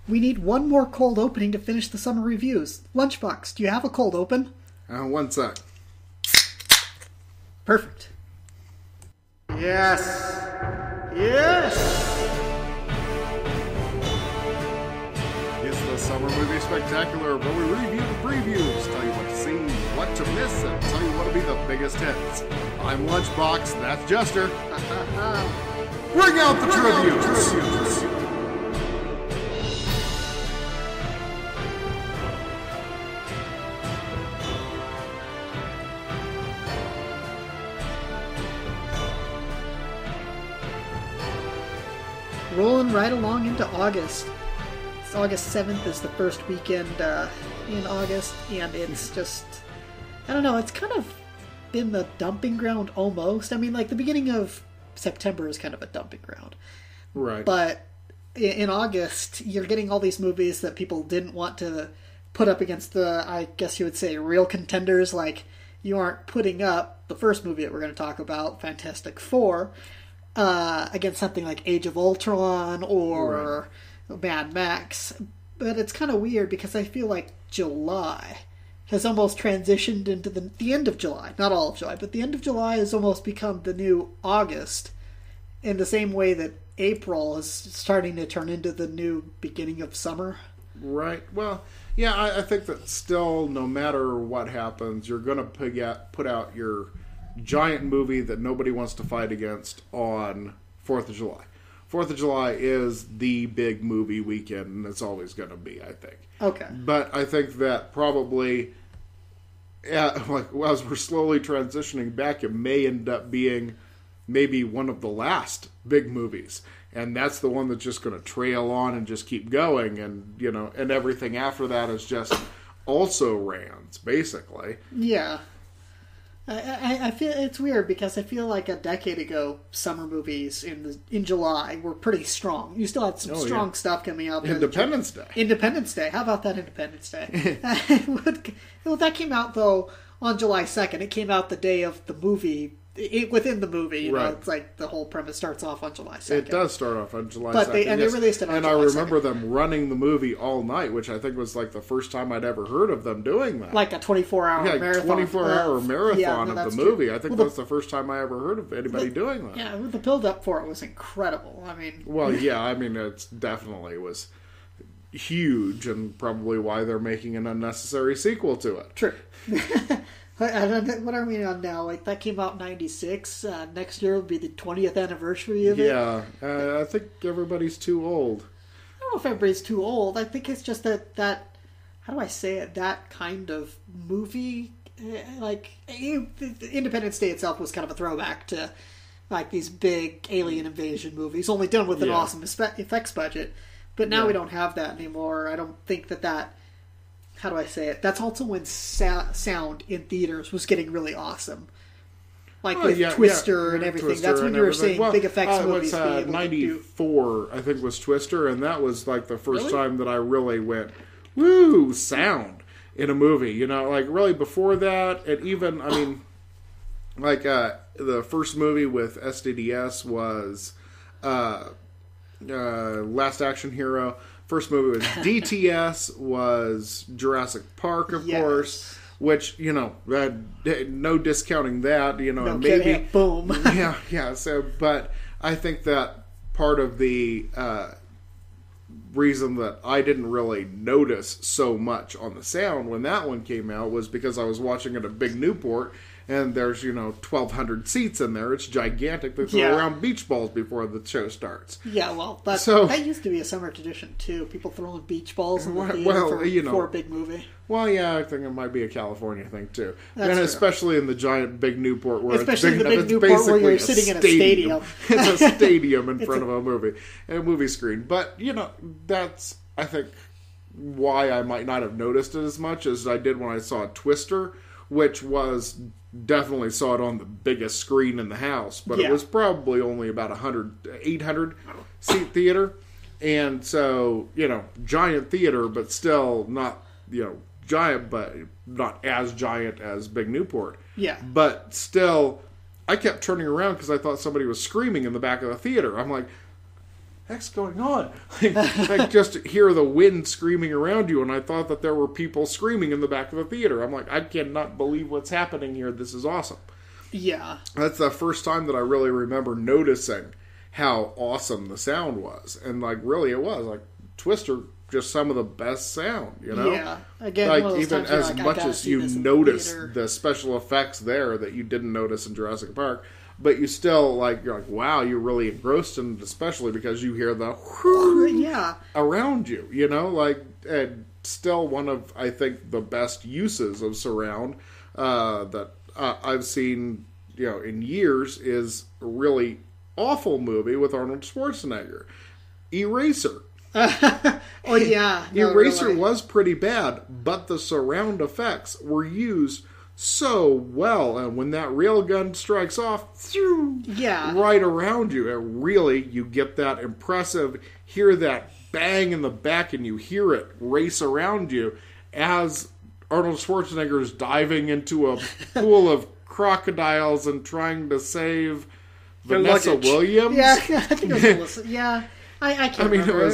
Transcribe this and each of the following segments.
We need one more cold opening to finish the summer reviews. Lunchbox, do you have a cold open? One sec. Perfect. Yes! Yes! It's the Summer Movie Spectacular, where we review the previews, tell you what to see, what to miss, and tell you what will be the biggest hits. I'm Lunchbox, that's Jester. Bring out the tributes! Rolling right along into August. August 7th is the first weekend in August, and it's just, I don't know, it's kind of been the dumping ground almost. I mean, like, the beginning of September is kind of a dumping ground. Right. But in August, you're getting all these movies that people didn't want to put up against the, I guess you would say, real contenders. Like, you aren't putting up the first movie that we're going to talk about, Fantastic Four, against something like Age of Ultron or Mad Max. But it's kind of weird because I feel like July has almost transitioned into the end of July. Not all of July, but the end of July has almost become the new August, in the same way that April is starting to turn into the new beginning of summer. Right. Well, yeah, I think that still, no matter what happens, you're going to put out your giant movie that nobody wants to fight against on 4th of July. 4th of July is the big movie weekend, and it's always going to be, I think. Okay. But I think that probably, like, as we're slowly transitioning back, it may end up being maybe one of the last big movies. And that's the one that's just going to trail on and just keep going. And, you know, and everything after that is just also rans, basically. Yeah. I feel it's weird because I feel like a decade ago, summer movies in July were pretty strong. You still had some strong stuff coming out. Independence Day. Independence Day. How about that Independence Day? Well, that came out though on July 2nd. It came out the day of the movie. Within the movie, you know, it's like the whole premise starts off on July 2nd. It does start off on July 2nd. But they released it on July 2nd. And I remember them running the movie all night, which I think was like the first time I'd ever heard of them doing that. Like a 24-hour marathon. 24-hour marathon of the movie. True. I think that's the first time I ever heard of anybody doing that. Yeah, the build-up for it was incredible. I mean... Well, yeah, I mean, it definitely was huge, and probably why they're making an unnecessary sequel to it. True. I don't know, what are we on now? Like, that came out in 96. Next year will be the 20th anniversary of it. Yeah, I think everybody's too old. I don't know if everybody's too old. I think it's just that how do I say it? That kind of movie, like, Independence Day itself was kind of a throwback to, like, these big alien invasion movies, only done with an awesome effects budget. But now we don't have that anymore. I don't think that... How do I say it? That's also when sound in theaters was getting really awesome. Like with Twister and everything. Twister. That's when you were seeing big effects movies be able 94, I think, was Twister, and that was like the first time that I really went, woo, sound in a movie. You know, like really before that, and even, I mean, like the first movie with SDDS was Last Action Hero. First movie was DTS, was Jurassic Park, of course, which, you know, no discounting that, you know, no and maybe... Kidding. Boom. yeah, so, but I think that part of the reason that I didn't really notice so much on the sound when that one came out was because I was watching at a big Newport, and there's, you know, 1,200 seats in there. It's gigantic. They throw around beach balls before the show starts. Yeah, well, that used to be a summer tradition, too. People throwing beach balls in the theater for a big movie. Well, yeah, I think it might be a California thing, too. That's and true. Especially in the giant big Newport where it's where you're sitting in a stadium. It's a stadium in front of a movie screen. But, you know, that's, I think, why I might not have noticed it as much as I did when I saw Twister, which was... Definitely saw it on the biggest screen in the house, but it was probably only about 800 seat theater. And so, you know, giant theater, but still not, you know, giant, but not as giant as Big Newport. Yeah. But still, I kept turning around because I thought somebody was screaming in the back of the theater. I'm like, heck's going on? Like just hear the wind screaming around you, and I thought that there were people screaming in the back of the theater. I'm like, I cannot believe what's happening here. This is awesome. Yeah. That's the first time that I really remember noticing how awesome the sound was. And, like, really it was. Like, Twister, just some of the best sound, you know? Yeah. Again, like, even as much as you notice the special effects there that you didn't notice in Jurassic Park, but you still, like, you're like, wow, you're really engrossed in it, especially because you hear the around you, you know? Like, and still one of, I think, the best uses of surround that I've seen, you know, in years is a really awful movie with Arnold Schwarzenegger, Eraser. Oh yeah, no, Eraser really was pretty bad, but the surround effects were used so well, and when that railgun strikes off, right around you, and really you get that impressive, hear that bang in the back, and you hear it race around you as Arnold Schwarzenegger is diving into a pool of crocodiles and trying to save Vanessa Williams. Yeah, I think it was Melissa. I can't remember.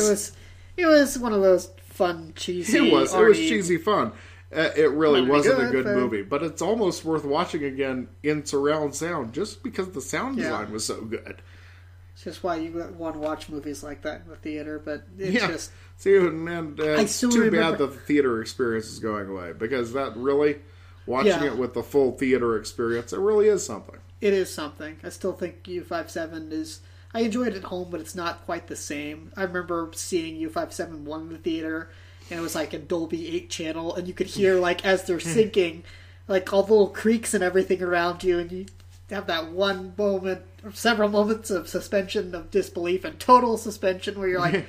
It was one of those fun, cheesy. It was cheesy fun. It really wasn't a good movie, but it's almost worth watching again in surround sound just because the sound design was so good. It's just why you want to watch movies like that in the theater, but it's just... See, and it's too bad that the theater experience is going away, because that really, watching it with the full theater experience, it really is something. It is something. I still think U57 is... I enjoy it at home, but it's not quite the same. I remember seeing U57 1 in the theater, and it was like a Dolby 8 channel, and you could hear, like, as they're sinking, like, all the little creaks and everything around you, and you have that one moment, or several moments of suspension of disbelief and total suspension where you're like,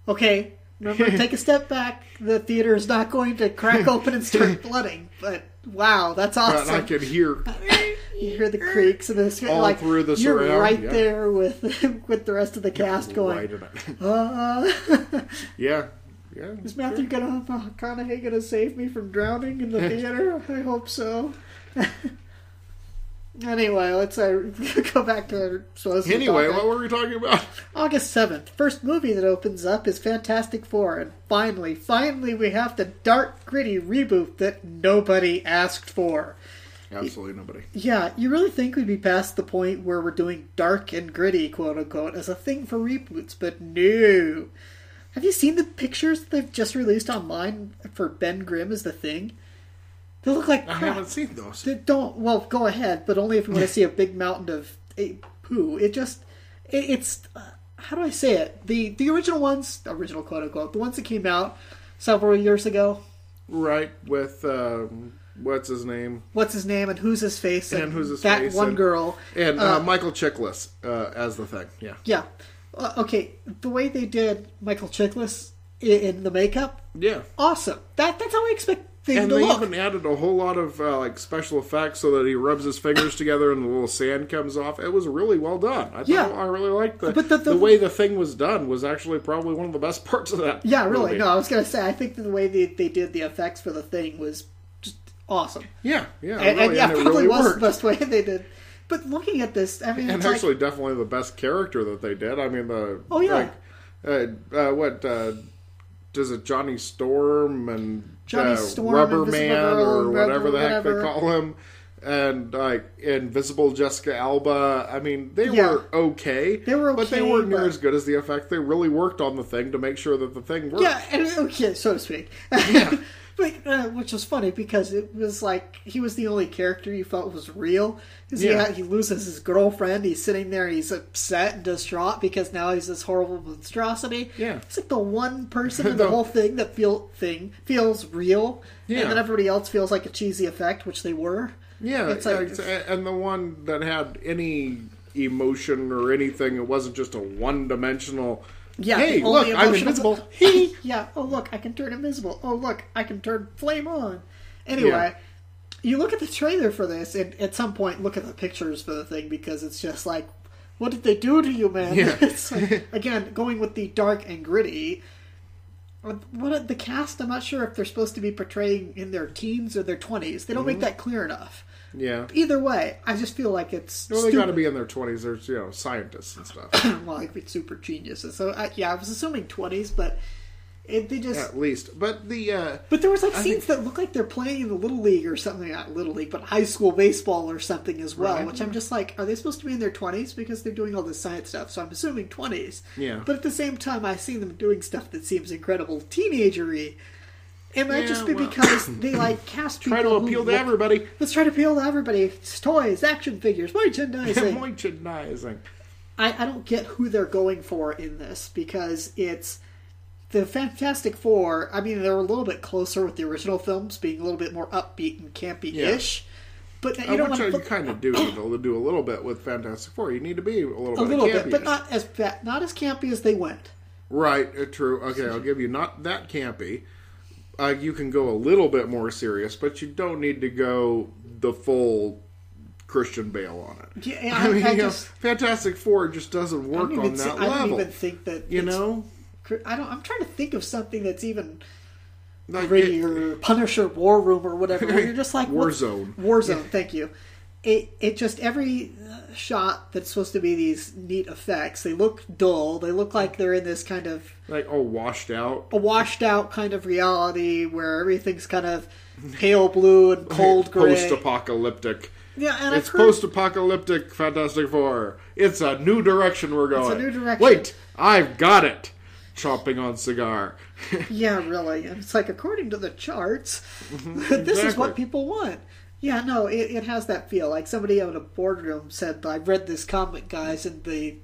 okay, remember, take a step back. The theater is not going to crack open and start flooding, but wow, that's awesome. But I can hear... You hear the creaks and it's all like through the you're surround. right there with the rest of the cast going. Right in it. Yeah. Is Matthew McConaughey gonna save me from drowning in the theater? I hope so. Anyway, let's go back to... Anyway, what were we talking about? August 7th. First movie that opens up is Fantastic Four. And finally, we have the dark, gritty reboot that nobody asked for. Absolutely nobody. Yeah, you really think we'd be past the point where we're doing dark and gritty, quote-unquote, as a thing for reboots, but no. Have you seen the pictures that they've just released online for Ben Grimm as the Thing? They look like crap. I haven't seen those. Well, go ahead, but only if you want to see a big mountain of poo. It's how do I say it? The original ones, original quote-unquote, the ones that came out several years ago. Right, with... What's his name, and who's his face, and who's his that face, one girl, and Michael Chiklis as the Thing. Yeah. Okay, the way they did Michael Chiklis in the makeup, awesome. That's how I expect things to look. And they even added a whole lot of like special effects so that he rubs his fingers together and the little sand comes off. It was really well done. I really liked the way the Thing was done was actually probably one of the best parts of that. Yeah, really. No, I was gonna say I think the way they did the effects for the Thing was awesome. Yeah, and it probably really was worked. the best way they did. But looking at this, I mean, and actually, definitely the best character that they did. I mean, does it Johnny Storm and Rubber Man or whatever the heck they call him, and like Invisible Jessica Alba. I mean, they were okay. But they weren't near as good as the effect. They really worked on the Thing to make sure that the Thing worked. Yeah, so to speak. Yeah. Which was funny because it was like he was the only character you felt was real. He loses his girlfriend. He's sitting there. He's upset and distraught because now he's this horrible monstrosity. Yeah, it's like the one person in the whole thing that feels real, and then everybody else feels like a cheesy effect, which they were. Yeah, and the one that had any emotion or anything, it wasn't just a one-dimensional. Yeah, hey, look, I'm invisible. Yeah, oh, look, I can turn invisible. Oh, look, I can turn flame on. Anyway, you look at the trailer for this, and at some point, look at the pictures for the Thing, because it's just like, what did they do to you, man? Yeah. It's like, again, going with the dark and gritty. What the cast, I'm not sure if they're supposed to be portraying in their teens or their 20s. They don't make that clear enough. Yeah. Either way, I just feel like it's Well, they got to be in their 20s. There's, scientists and stuff. well, like it's super geniuses. So, I was assuming 20s, but they just... At least. But But there was scenes that look like they're playing in the Little League or something. Not Little League, but high school baseball or something as well, which I'm just like, are they supposed to be in their 20s? Because they're doing all this science stuff, so I'm assuming 20s. Yeah. But at the same time, I see them doing stuff that seems incredible teenager-y. It might just be because they cast people. Try to appeal to everybody. Let's try to appeal to everybody. It's toys, action figures, merchandising. Merchandising. I don't get who they're going for in this because it's the Fantastic Four. I mean, they're a little bit closer with the original films, being a little bit more upbeat and campy-ish. Yeah. But you don't which you kind of do need to do a little bit with Fantastic Four. You need to be a little bit, but not as campy as they went. Right. True. Okay, I'll give you not that campy. You can go a little bit more serious, but you don't need to go the full Christian Bale on it. Yeah, I mean, Fantastic Four just doesn't work on that level. I don't even think that. I'm trying to think of something that's even grittier, Punisher, War Room, or whatever. Where you're just like Warzone. Thank you. It just every shot that's supposed to be these neat effects, they look dull. They look like they're in this kind of washed out, kind of reality where everything's kind of pale blue and cold gray, post-apocalyptic. Yeah, and it's post-apocalyptic Fantastic Four. It's a new direction we're going. It's a new direction. Wait, I've got it. Chomping on cigar. Yeah, really. And it's according to the charts, this is what people want. Yeah, no, it has that feel. Like somebody in a boardroom said, I've read this comic, guys, and the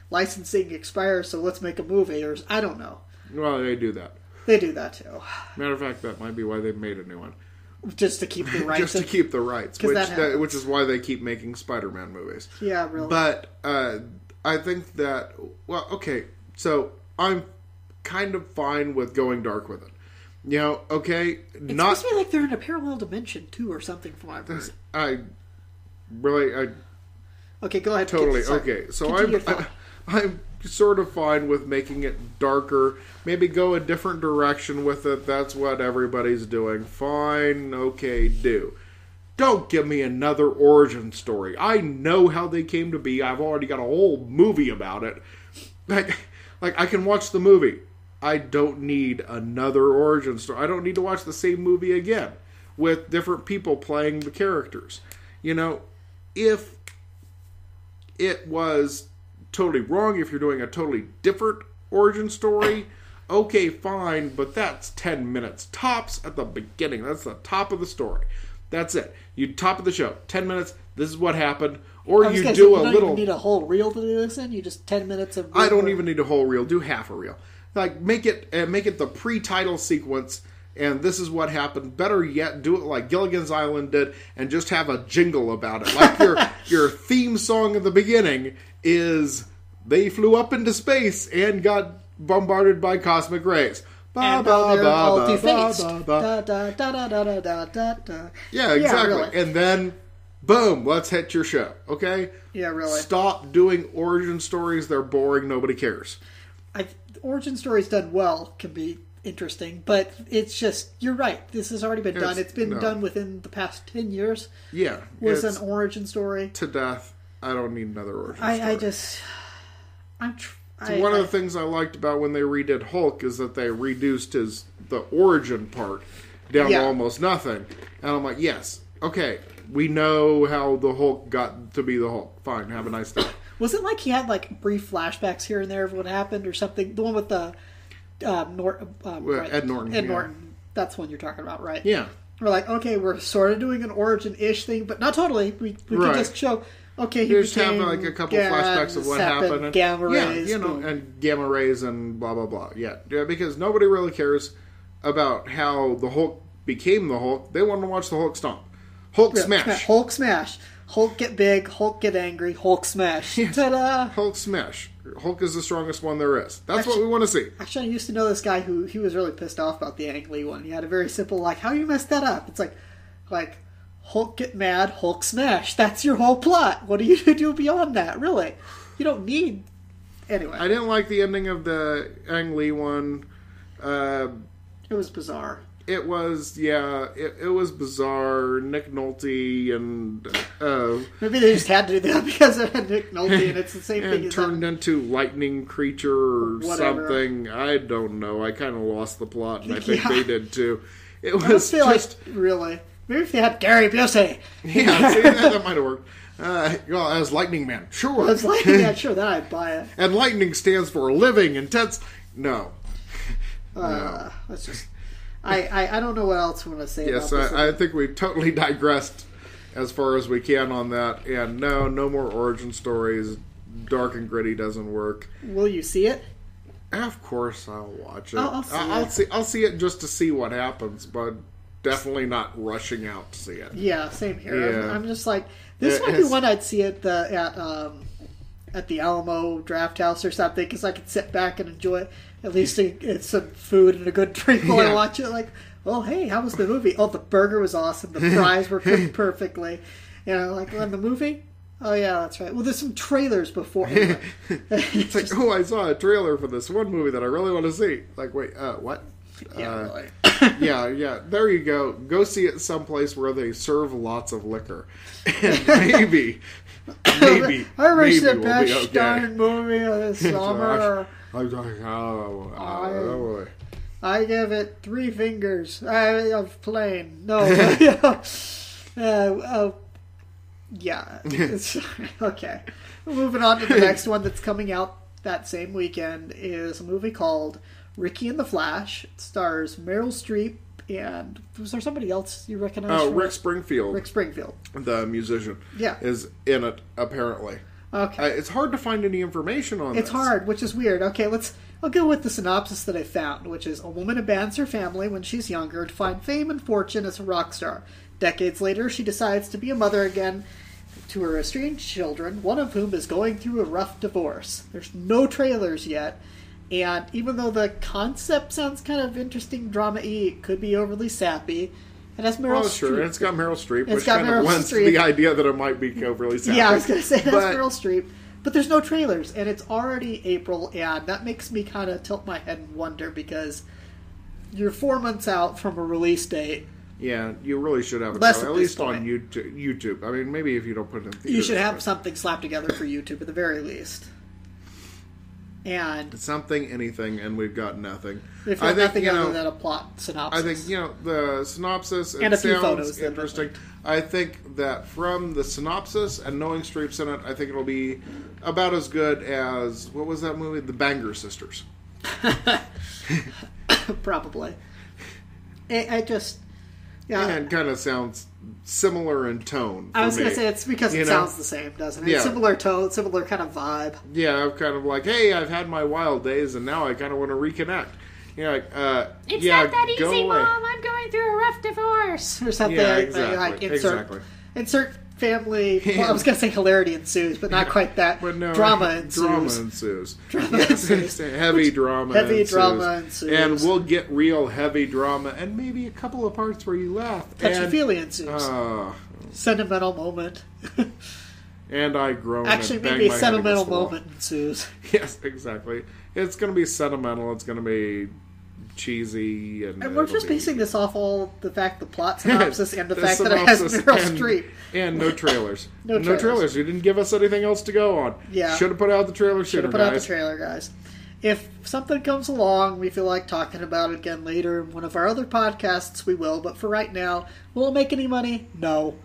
licensing expires, so let's make a movie. Or I don't know. Well, they do that. They do that, too. Matter of fact, that might be why they made a new one. Just to keep the rights. Just to keep the rights. Which is why they keep making Spider-Man movies. Yeah, really. But I think that... Well, okay, so I'm kind of fine with going dark with it. Okay, it's supposed to be like they're in a parallel dimension too, or something. From what I've heard. Okay, go ahead. Totally. Okay, so I'm sort of fine with making it darker. Maybe go a different direction with it. That's what everybody's doing. Fine. Okay, do. Don't give me another origin story. I know how they came to be. I've already got a whole movie about it. Like I can watch the movie. I don't need another origin story. I don't need to watch the same movie again with different people playing the characters. If it was totally wrong, if you're doing a totally different origin story, okay, fine, but that's 10 minutes tops at the beginning. That's the top of the story. That's it. You top of the show. 10 minutes, this is what happened. Or you do a little... You don't even need a whole reel to do this in? You just 10 minutes of... I don't even need a whole reel. Do half a reel. Make it the pre-title sequence, and this is what happened. Better yet, do it like Gilligan's Island did, and just have a jingle about it. Like your theme song at the beginning is they flew up into space and got bombarded by cosmic rays. And they're all defaced. Yeah, exactly. Really. And then, boom, let's hit your show. Okay? Yeah, really. Stop doing origin stories. They're boring. Nobody cares. Origin stories done well can be interesting, but it's just, you're right. This has already been done. It's been done within the past 10 years. Yeah. Was an origin story. To death. I don't need another origin story. One of the things I liked about when they redid Hulk is that they reduced the origin part down to almost nothing. And I'm like, yes, okay, we know how the Hulk got to be the Hulk. Fine, have a nice day. Was it like he had brief flashbacks here and there of what happened or something? The one with the Ed Norton. Ed Norton. That's one you're talking about, right? Yeah. We're like, okay, we're sort of doing an origin-ish thing, but not totally. We can just show, okay, he just have a couple flashbacks of what happened. And gamma rays. And gamma rays and blah, blah, blah. Yeah, because nobody really cares about how the Hulk became the Hulk. They want to watch the Hulk stomp. Hulk smash. Hulk smash. Hulk get big, Hulk get angry, Hulk smash. Ta-da! Hulk smash. Hulk is the strongest one there is. That's what we want to see. Actually, I used to know this guy who he was really pissed off about the Ang Lee one. He had a very simple, how you messed that up? It's like Hulk get mad, Hulk smash. That's your whole plot. What do you do beyond that, really? You don't need... Anyway. I didn't like the ending of the Ang Lee one. It was bizarre. It was, it was bizarre. Nick Nolte and... maybe they just had to do that because it had Nick Nolte, and it's the same thing and as turned into lightning creature or whatever. something. I don't know. I kind of lost the plot, and I think Yeah. they did too. It I was feel just... like, really. Maybe if they had Gary Busey. Yeah, see, that might have worked. Well, as Lightning Man, sure. It's like, yeah, sure, then I'd buy it. And lightning stands for living, intense... No. Let's just... I don't know what else we want to say Yes, about this. I think we totally digressed as far as we can on that. And no more origin stories. Dark and gritty doesn't work. Will you see it? Of course, I'll watch it. I'll see it just to see what happens, but definitely not rushing out to see it. Yeah, same here. Yeah. I'm just like, this might be one I'd see at the Alamo Draft House or something, because I could sit back and enjoy at least some food and a good drink while I watch it. Like, oh, hey, how was the movie? Oh, the burger was awesome. The fries were cooked perfectly. You know, like, on the movie? Oh, yeah, that's right. Well, there's some trailers before. It's like, oh, I saw a trailer for this one movie that I really want to see. Like, wait, what? Yeah, really. yeah. There you go. Go see it someplace where they serve lots of liquor. And maybe I remember maybe the we'll best be okay. darn movie of the summer. I give it 3 fingers of plain. No. Yeah. Okay. Moving on to the next one that's coming out that same weekend is a movie called Ricky and the Flash. It stars Meryl Streep and was there somebody else you recognize? Oh, Rick Springfield. Rick Springfield, the musician, is in it apparently. Okay. It's hard to find any information on this. It's hard, which is weird. Okay, I'll go with the synopsis that I found, which is a woman abandons her family when she's younger to find fame and fortune as a rock star. Decades later, she decides to be a mother again to her estranged children, one of whom is going through a rough divorce. There's no trailers yet, and even though the concept sounds kind of interesting, drama-y, it could be overly sappy. It has Meryl Streep. Sure, it's got Meryl Streep, It's which got kind Meryl of lends to Streep. the idea that it might be overly sappy. Yeah, I was going to say it has But- Meryl Streep. But there's no trailers, and it's already April, and that makes me kind of tilt my head and wonder, because you're 4 months out from a release date. Yeah, you really should have a Less trailer, at at this least point. on YouTube. I mean, maybe if you don't put it in theaters. You should have but something slapped together for YouTube at the very least. And something, anything, and we've got nothing. if you have nothing other than a plot synopsis. I think, the synopsis, And it a few sounds photos, interesting. I think that from the synopsis and knowing Streep's in it, I think it'll be about as good as, what was that movie? The Banger Sisters. Probably. I just... Yeah, And kind of sounds similar in tone for I was going me. to say it's because You it know? sounds the same, doesn't it? Yeah. Similar tone, similar kind of vibe. Yeah, I'm kind of like, hey, I've had my wild days, and now I kind of want to reconnect. You're like, It's yeah, not that go easy, away. Mom. I'm going through a rough divorce. Or something Yeah, like, exactly, like exactly. insert family... Well, I was going to say hilarity ensues, but not quite that. But no, Drama ensues. Drama ensues. Drama Yes, ensues. heavy drama Heavy ensues. drama ensues. And we'll get real heavy drama, and maybe a couple of parts where you laugh. Touchy-feely ensues. And, Sentimental moment. and I groan Actually, and bang maybe a my head sentimental against the wall. moment ensues. Yes, exactly. It's going to be sentimental. It's going to be cheesy. And And we're it'll just be- basing this off all the plot synopsis and the The fact that it has synopsis Meryl and- Streep. And no trailers. No trailers. You didn't give us anything else to go on. Yeah. Should have put out the trailer Should sooner, have put out the guys. trailer, guys. If something comes along, we feel like talking about it again later in one of our other podcasts, we will. But for right now, will it make any money? No.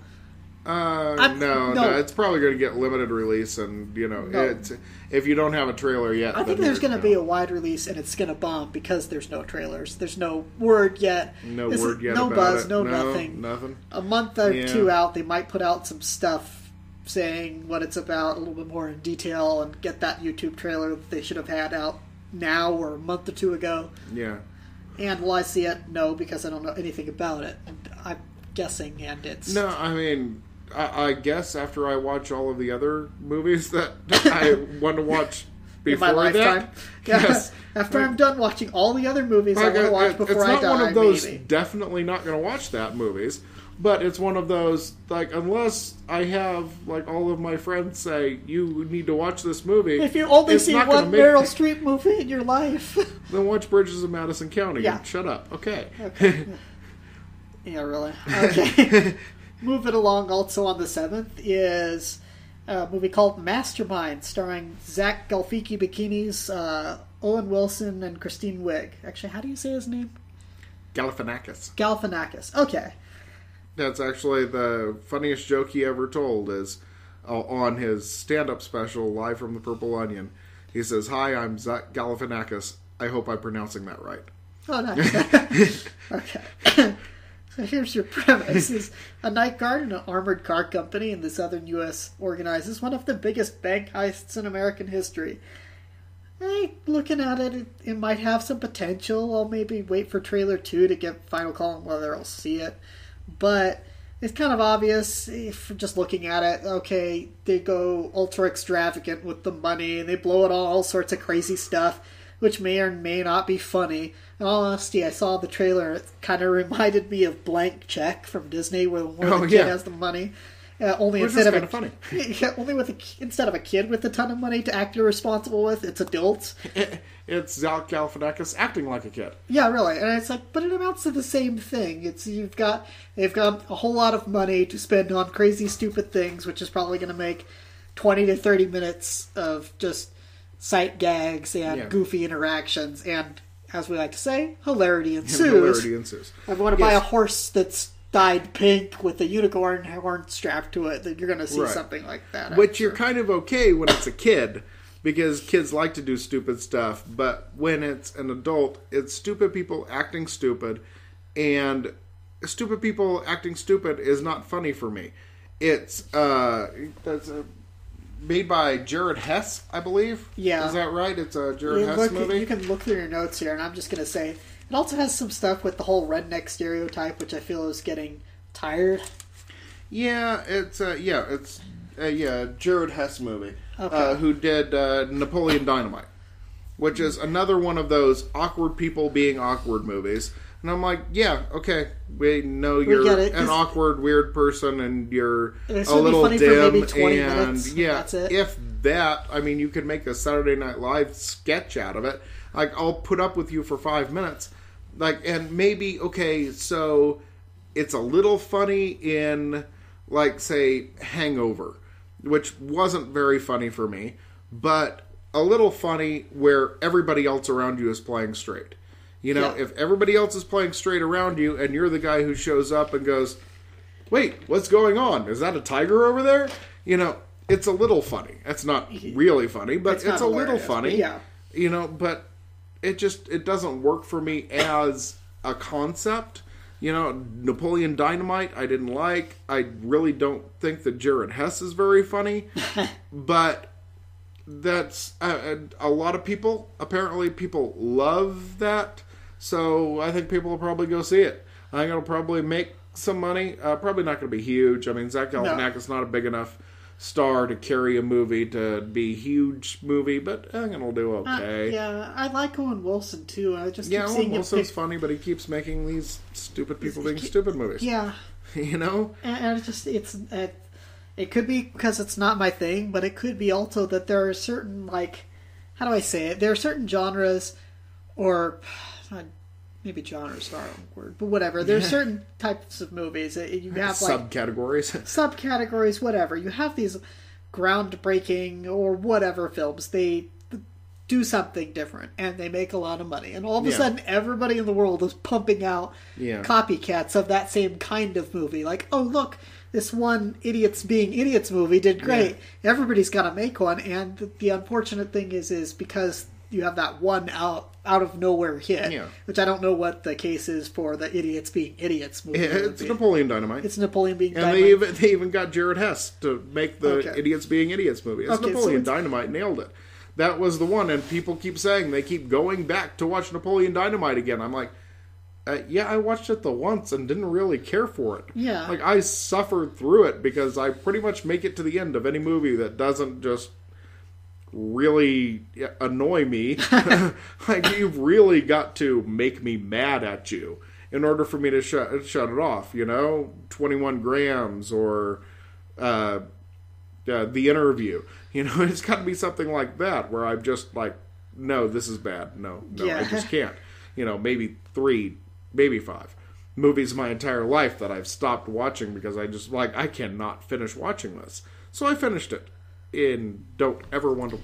No. It's probably going to get limited release, and it's, if you don't have a trailer yet, I think then there's going to no. be a wide release, and it's going to bomb because there's no trailers. There's no word yet. no This is- word yet. No about buzz. it. No nothing. Nothing. A month or Yeah. two out, they might put out some stuff saying what it's about a little bit more in detail and get that YouTube trailer that they should have had out now or a month or two ago. Yeah. And will I see it? No, because I don't know anything about it. And I'm guessing, and it's... No, I mean, I guess after I watch all of the other movies that I want to watch in my lifetime. Yeah. Yes. After I'm done watching all the other movies I want to watch before I die, it's not one of those maybe. definitely not going to watch that movies, but it's one of those, like, unless I have, like, all of my friends say, you need to watch this movie. If you only see one Meryl Streep movie in your life. Then watch Bridges of Madison County. Yeah. And shut up. Okay. Yeah, really. Okay. Moving along, also on the 7th, is a movie called Mastermind, starring Zach Galifianakis, Owen Wilson, and Kristen Wiig. Actually, how do you say his name? Galifianakis. Galifianakis. Okay. That's actually the funniest joke he ever told is on his stand-up special, Live from the Purple Onion. He says, "Hi, I'm Zach Galifianakis. I hope I'm pronouncing that right." Oh, nice. Okay. So here's your premise. Is a night guard in an armored car company in the southern U.S. organizes one of the biggest bank heists in American history. Hey, looking at it, it might have some potential. I'll maybe wait for trailer 2 to get final call on whether I'll see it. But it's kind of obvious, if just looking at it, okay, they go ultra extravagant with the money, and they blow it on all sorts of crazy stuff, which may or may not be funny. In all honesty, I saw the trailer, it kind of reminded me of Blank Check from Disney, where the kid has the money. Only Which instead is of funny. only instead of a kid with a ton of money to act irresponsible with, it's adults. It's Zach Galifianakis acting like a kid. Yeah, really, and it's like, but it amounts to the same thing. It's they've got a whole lot of money to spend on crazy, stupid things, which is probably going to make 20 to 30 minutes of just sight gags and goofy interactions, and as we like to say, hilarity ensues. I'm going to buy a horse that's dyed pink with a unicorn horn strapped to it, that you're going to see something like that. Which you're kind of okay when it's a kid, because kids like to do stupid stuff, but when it's an adult, it's stupid people acting stupid, and stupid people acting stupid is not funny for me. It's made by Jared Hess, I believe. Yeah. Is that right? It's a Jared Hess movie? You can look through your notes here, and I'm just going to say, it also has some stuff with the whole redneck stereotype, which I feel is getting tired. Yeah, it's a Jared Hess movie, who did Napoleon Dynamite, which is another one of those awkward people being awkward movies. And I'm like, yeah, okay, we know you're an awkward, weird person, and you're a little dim, for maybe 20 minutes, that's it. If that, I mean, you could make a Saturday Night Live sketch out of it. Like, I'll put up with you for 5 minutes. Like, and maybe, okay, so it's a little funny in, like, say, Hangover, which wasn't very funny for me, but a little funny where everybody else around you is playing straight. You know, if everybody else is playing straight around you, and you're the guy who shows up and goes, wait, what's going on? Is that a tiger over there? You know, it's a little funny. It's not really funny, but it's a little funny. Yeah. You know, but it doesn't work for me as a concept. You know, Napoleon Dynamite I didn't like. I really don't think that Jared Hess is very funny. But that's a lot of people, apparently people love that. So I think people will probably go see it. I think it'll probably make some money. Probably not going to be huge. I mean, Zach Galifianakis is not a big enough star to carry a movie to be a huge movie, but I think it'll do okay. Yeah, I like Owen Wilson too. I just keep Owen seeing Wilson's funny, but he keeps making these stupid people being stupid movies. Yeah, you know, and it could be because it's not my thing, but it could be also that there are certain, like, how do I say it? There are certain genres, or maybe genres is the wrong word, but whatever. There are certain types of movies that you have, like subcategories, whatever. You have these groundbreaking or whatever films. They do something different and they make a lot of money, and all of a sudden everybody in the world is pumping out copycats of that same kind of movie. Like, oh look, this one Idiots Being Idiots movie did great. Everybody's got to make one, and the unfortunate thing is because you have that one out of nowhere hit, which I don't know what the case is for the Idiots Being Idiots movie. It's Napoleon Dynamite. It's Napoleon Being Dynamite. And they even got Jared Hess to make the Idiots Being Idiots movie. It's Napoleon Dynamite nailed it. That was the one, and people keep saying they keep going back to watch Napoleon Dynamite again. I'm like, I watched it the once and didn't really care for it. Yeah. Like, I suffered through it because I pretty much make it to the end of any movie that doesn't just really annoy me. Like, you've really got to make me mad at you in order for me to shut it off, 21 grams or The Interview. It's got to be something like that where I'm just like, no, this is bad. No, I just can't. Maybe 3, maybe 5 movies my entire life that I've stopped watching because I just, like, I cannot finish watching this. So I finished it and don't ever want to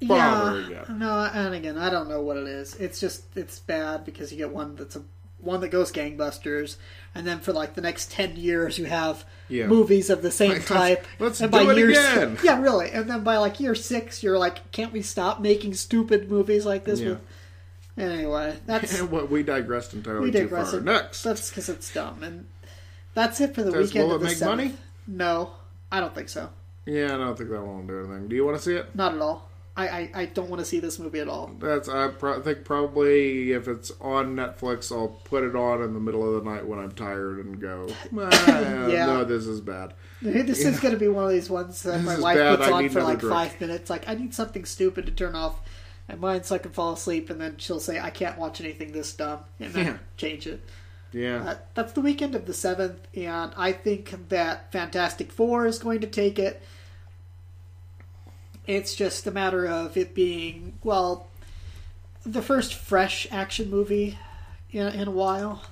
bother again. No, and again, I don't know what it is. It's bad because you get one that goes gangbusters, and then for like the next 10 years you have movies of the same type. Let's and do by it again. Yeah, really. And then by like year 6, you're like, can't we stop making stupid movies like this? Yeah. Anyway, that's... we digressed entirely too far. Next. That's because it's dumb. And that's it for the weekend Will of it the make 7th. money? No, I don't think so. Yeah, I don't think that won't do anything. Do you want to see it? Not at all. I don't want to see this movie at all. I think probably if it's on Netflix, I'll put it on in the middle of the night when I'm tired and go, no, this is bad. This is going to be one of these ones that my wife puts on for like 5 minutes. Like, I need something stupid to turn off and mine so I can fall asleep, and then she'll say, I can't watch anything this dumb, and then change it. Yeah. That's the weekend of the 7th, and I think that Fantastic Four is going to take it. It's just a matter of it being, well, the first fresh action movie in a while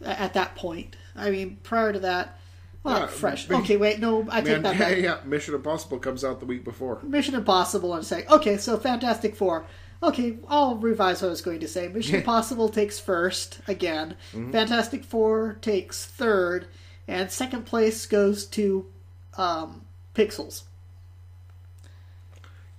at that point. I mean, prior to that, well, not fresh. Okay, wait, no, I take that back. Yeah, Mission Impossible comes out the week before. Mission Impossible, and say, okay, so Fantastic Four. Okay, I'll revise what I was going to say. Mission Impossible takes first, again. Mm-hmm. Fantastic Four takes third, and second place goes to Pixels.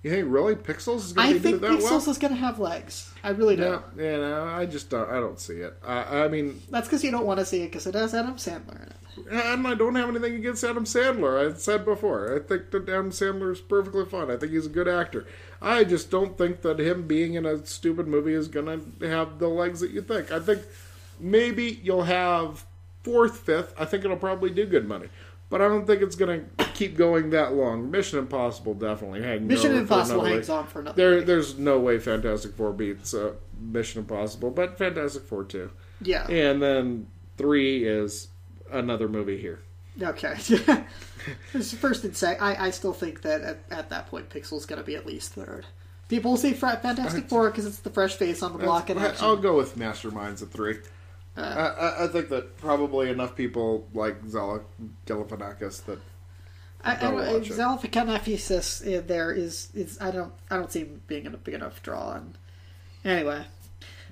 You think really Pixels is going to do that well? I think Pixels is going to have legs. I really do. No, I just don't. I don't see it. I mean, that's because you don't want to see it because it has Adam Sandler in it. And I don't have anything against Adam Sandler. I said before, I think that Adam Sandler is perfectly fine. I think he's a good actor. I just don't think that him being in a stupid movie is going to have the legs that you think. I think maybe you'll have 4th, 5th. I think it'll probably do good money. But I don't think it's going to keep going that long. Mission Impossible definitely hangs on for another week. There's no way Fantastic Four beats Mission Impossible, but Fantastic Four too. Yeah. And then 3 is another movie here. Okay. First and second, I still think that at that point Pixel's going to be at least third. People will see Fantastic Four because it's the fresh face on the block. And I'll go with Masterminds at 3. I think that probably enough people like Galifianakis that Galifianakis there is I don't see him being a big enough draw. And anyway,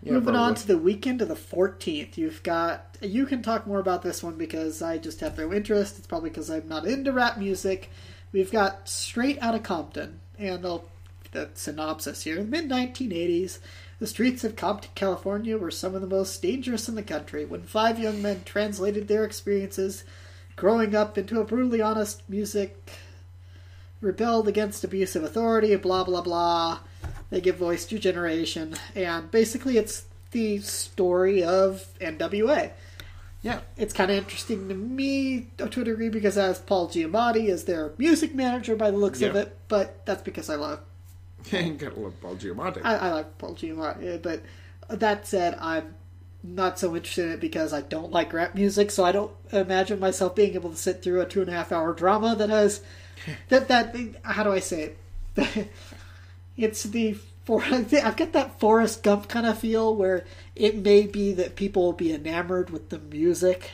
moving on to the weekend of the 14th, you can talk more about this one because I just have no interest. It's probably because I'm not into rap music. We've got Straight Outta Compton, and the synopsis here: mid-1980s. The streets of Compton, California were some of the most dangerous in the country when 5 young men translated their experiences growing up into a brutally honest music, rebelled against abusive authority, blah, blah, blah. They give voice to generation. And basically it's the story of NWA. Yeah, it's kind of interesting to me to a degree because it has Paul Giamatti as their music manager by the looks of it, but that's because I love you gotta love Paul Giamatti. I like Paul Giamatti, but that said, I'm not so interested in it because I don't like rap music, so I don't imagine myself being able to sit through a 2.5-hour drama that has that how do I say it? It's I've got that Forrest Gump kind of feel where it may be that people will be enamored with the music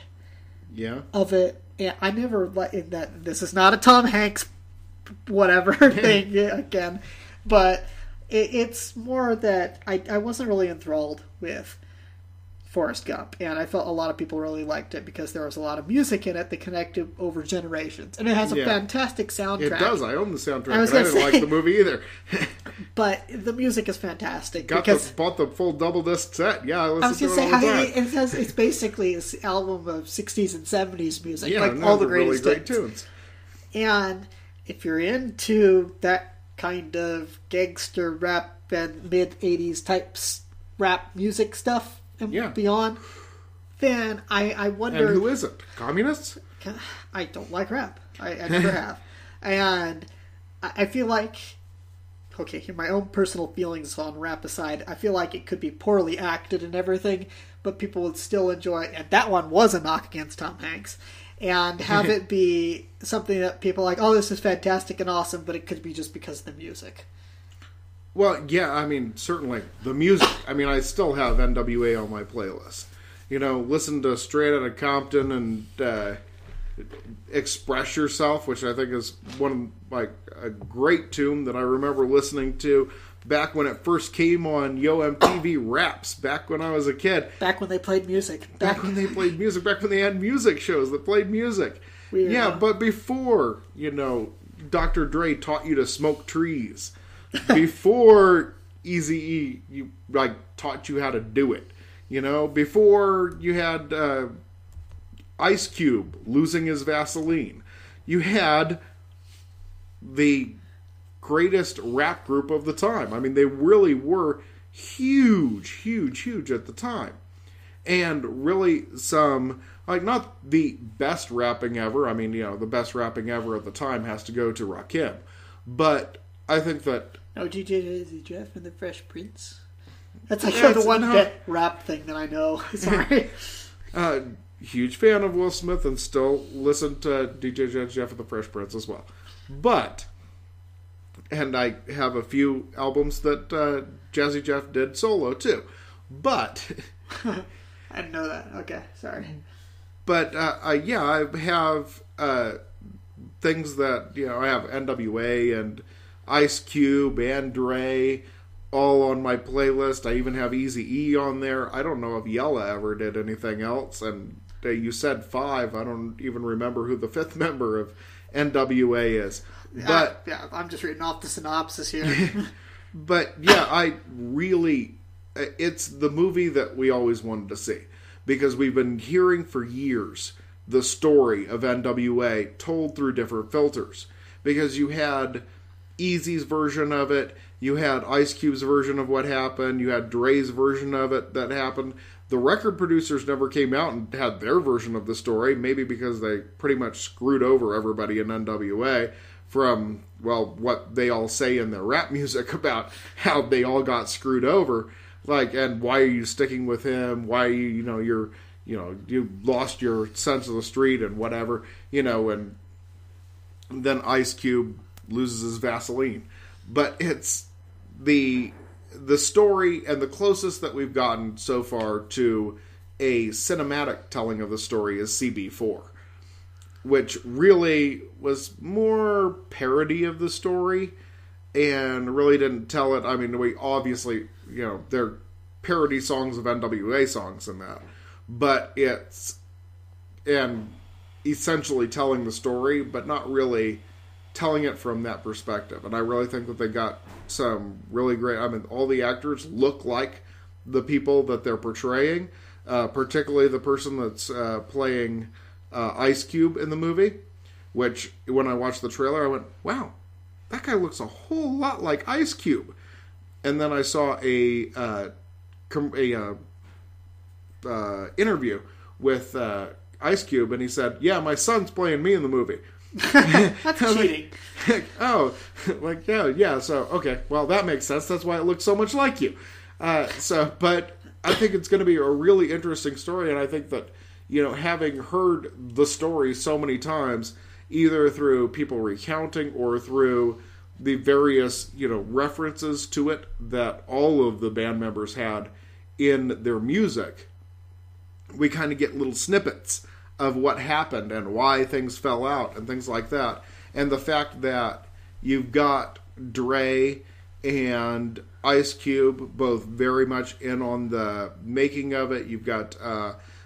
of it. And I never like that. This is not a Tom Hanks whatever thing again. But it's more that I wasn't really enthralled with Forrest Gump, and I felt a lot of people really liked it because there was a lot of music in it that connected over generations, and it has a fantastic soundtrack. It does. I own the soundtrack, I didn't like the movie either. But the music is fantastic. Bought the full double disc set. Yeah, I listened to it all the time. It's basically an album of 60s and 70s music, like all the greatest really great tunes. And if you're into that kind of gangster rap and mid-80s type rap music stuff and beyond, then I wonder... And who is it? Communists? I don't like rap. I never have. And I feel like okay, my own personal feelings on rap aside, I feel like it could be poorly acted and everything, but people would still enjoy it. And that one was a knock against Tom Hanks. And have it be something that people are like, oh, this is fantastic and awesome, but it could be just because of the music. Well, yeah, I mean, certainly. The music, I mean, I still have NWA on my playlist. You know, listen to Straight Outta Compton and Express Yourself, which I think is a great tune that I remember listening to back when it first came on MTV Raps, back when I was a kid. Back when they played music. Back when they played music. Back when they had music shows that played music. Weird, yeah, huh? but before, Dr. Dre taught you to smoke trees. Before Eazy-E, taught you how to do it. Before you had Ice Cube losing his Vaseline. You had the greatest rap group of the time. I mean, they really were huge at the time. And really some, not the best rapping ever. I mean, the best rapping ever at the time has to go to Rakim. But I think that... No, DJ Jeff and the Fresh Prince. That's the one rap thing that I know. Sorry. Huge fan of Will Smith and still listen to DJ Jeff and the Fresh Prince as well. But... And I have a few albums that Jazzy Jeff did solo, too. But... I didn't know that. Okay, sorry. But, I have things that, I have NWA and Ice Cube and Dre all on my playlist. I even have Eazy-E on there. I don't know if Yella ever did anything else. And you said 5. I don't even remember who the 5th member of NWA is. But I'm just reading off the synopsis here. But yeah, I really, it's the movie that we always wanted to see because we've been hearing for years the story of NWA told through different filters. Because you had Eazy's version of it, you had Ice Cube's version of what happened, you had Dre's version of it that happened. The record producers never came out and had their version of the story, maybe because they pretty much screwed over everybody in NWA. From, what they all say in their rap music about how they all got screwed over. And why are you sticking with him? Why are you, you lost your sense of the street and whatever, and then Ice Cube loses his Vaseline. But it's the story and the closest that we've gotten so far to a cinematic telling of the story is CB4. Which really was more parody of the story and really didn't tell it. I mean, we obviously, they're parody songs of NWA songs in that. But it's essentially telling the story, but not really telling it from that perspective. And I really think that they got some really great... I mean, all the actors look like the people that they're portraying, particularly the person that's playing... Ice Cube in the movie, which when I watched the trailer, I went, wow, that guy looks a whole lot like Ice Cube. And then I saw a interview with Ice Cube, and he said, yeah, my son's playing me in the movie. That's cheating. Yeah, so, okay, well, that makes sense. That's why it looks so much like you. But I think it's going to be a really interesting story, and I think that having heard the story so many times, either through people recounting or through the various, references to it that all of the band members had in their music, we kind of get little snippets of what happened and why things fell out and things like that. And the fact that you've got Dre and Ice Cube both very much in on the making of it. You've got...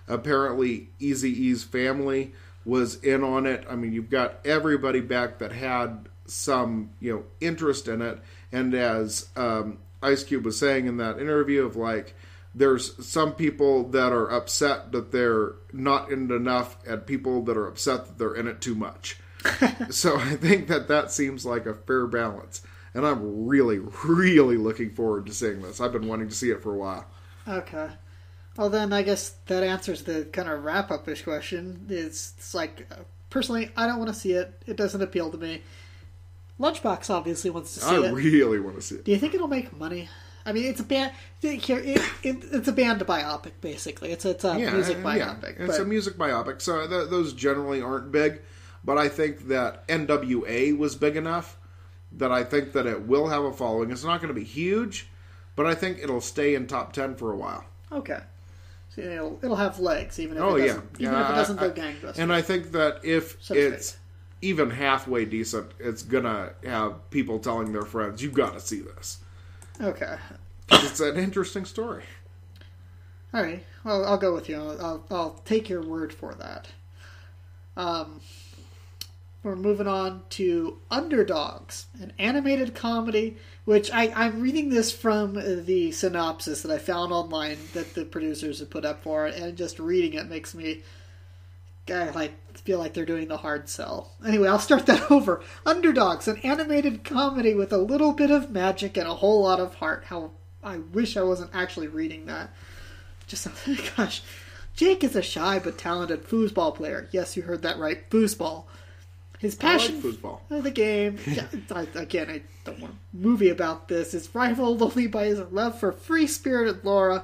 apparently, Eazy-E's family was in on it. I mean, you've got everybody back that had some, interest in it. And as Ice Cube was saying in that interview of there's some people that are upset that they're not in it enough and people that are upset that they're in it too much. So I think that seems like a fair balance. And I'm really, really looking forward to seeing this. I've been wanting to see it for a while. Okay. Well, then I guess that answers the kind of wrap-up-ish question. It's personally, I don't want to see it. It doesn't appeal to me. Lunchbox obviously wants to see I it. really want to see it. Do you think it'll make money? I mean, it's a band. It's a band biopic, basically. It's a music biopic. It's a music biopic, so those generally aren't big. But I think that NWA was big enough that I think that it will have a following. It's not going to be huge, but I think it'll stay in top 10 for a while. Okay. So it'll have legs, even if it doesn't go gangbusters. And I think that if it's even halfway decent, it's going to have people telling their friends, you've got to see this. Okay. It's an interesting story. All right. Well, I'll go with you. I'll take your word for that. We're moving on to Underdogs, an animated comedy, which I'm reading this from the synopsis that I found online that the producers have put up for it, and just reading it makes me feel like they're doing the hard sell. Anyway, I'll start that over. Underdogs, an animated comedy with a little bit of magic and a whole lot of heart. How I wish I wasn't actually reading that. Just, gosh. Jake is a shy but talented foosball player. Yes, you heard that right. Foosball. His passion for the game, again, I don't want a movie about this, is rivaled only by his love for free-spirited Laura.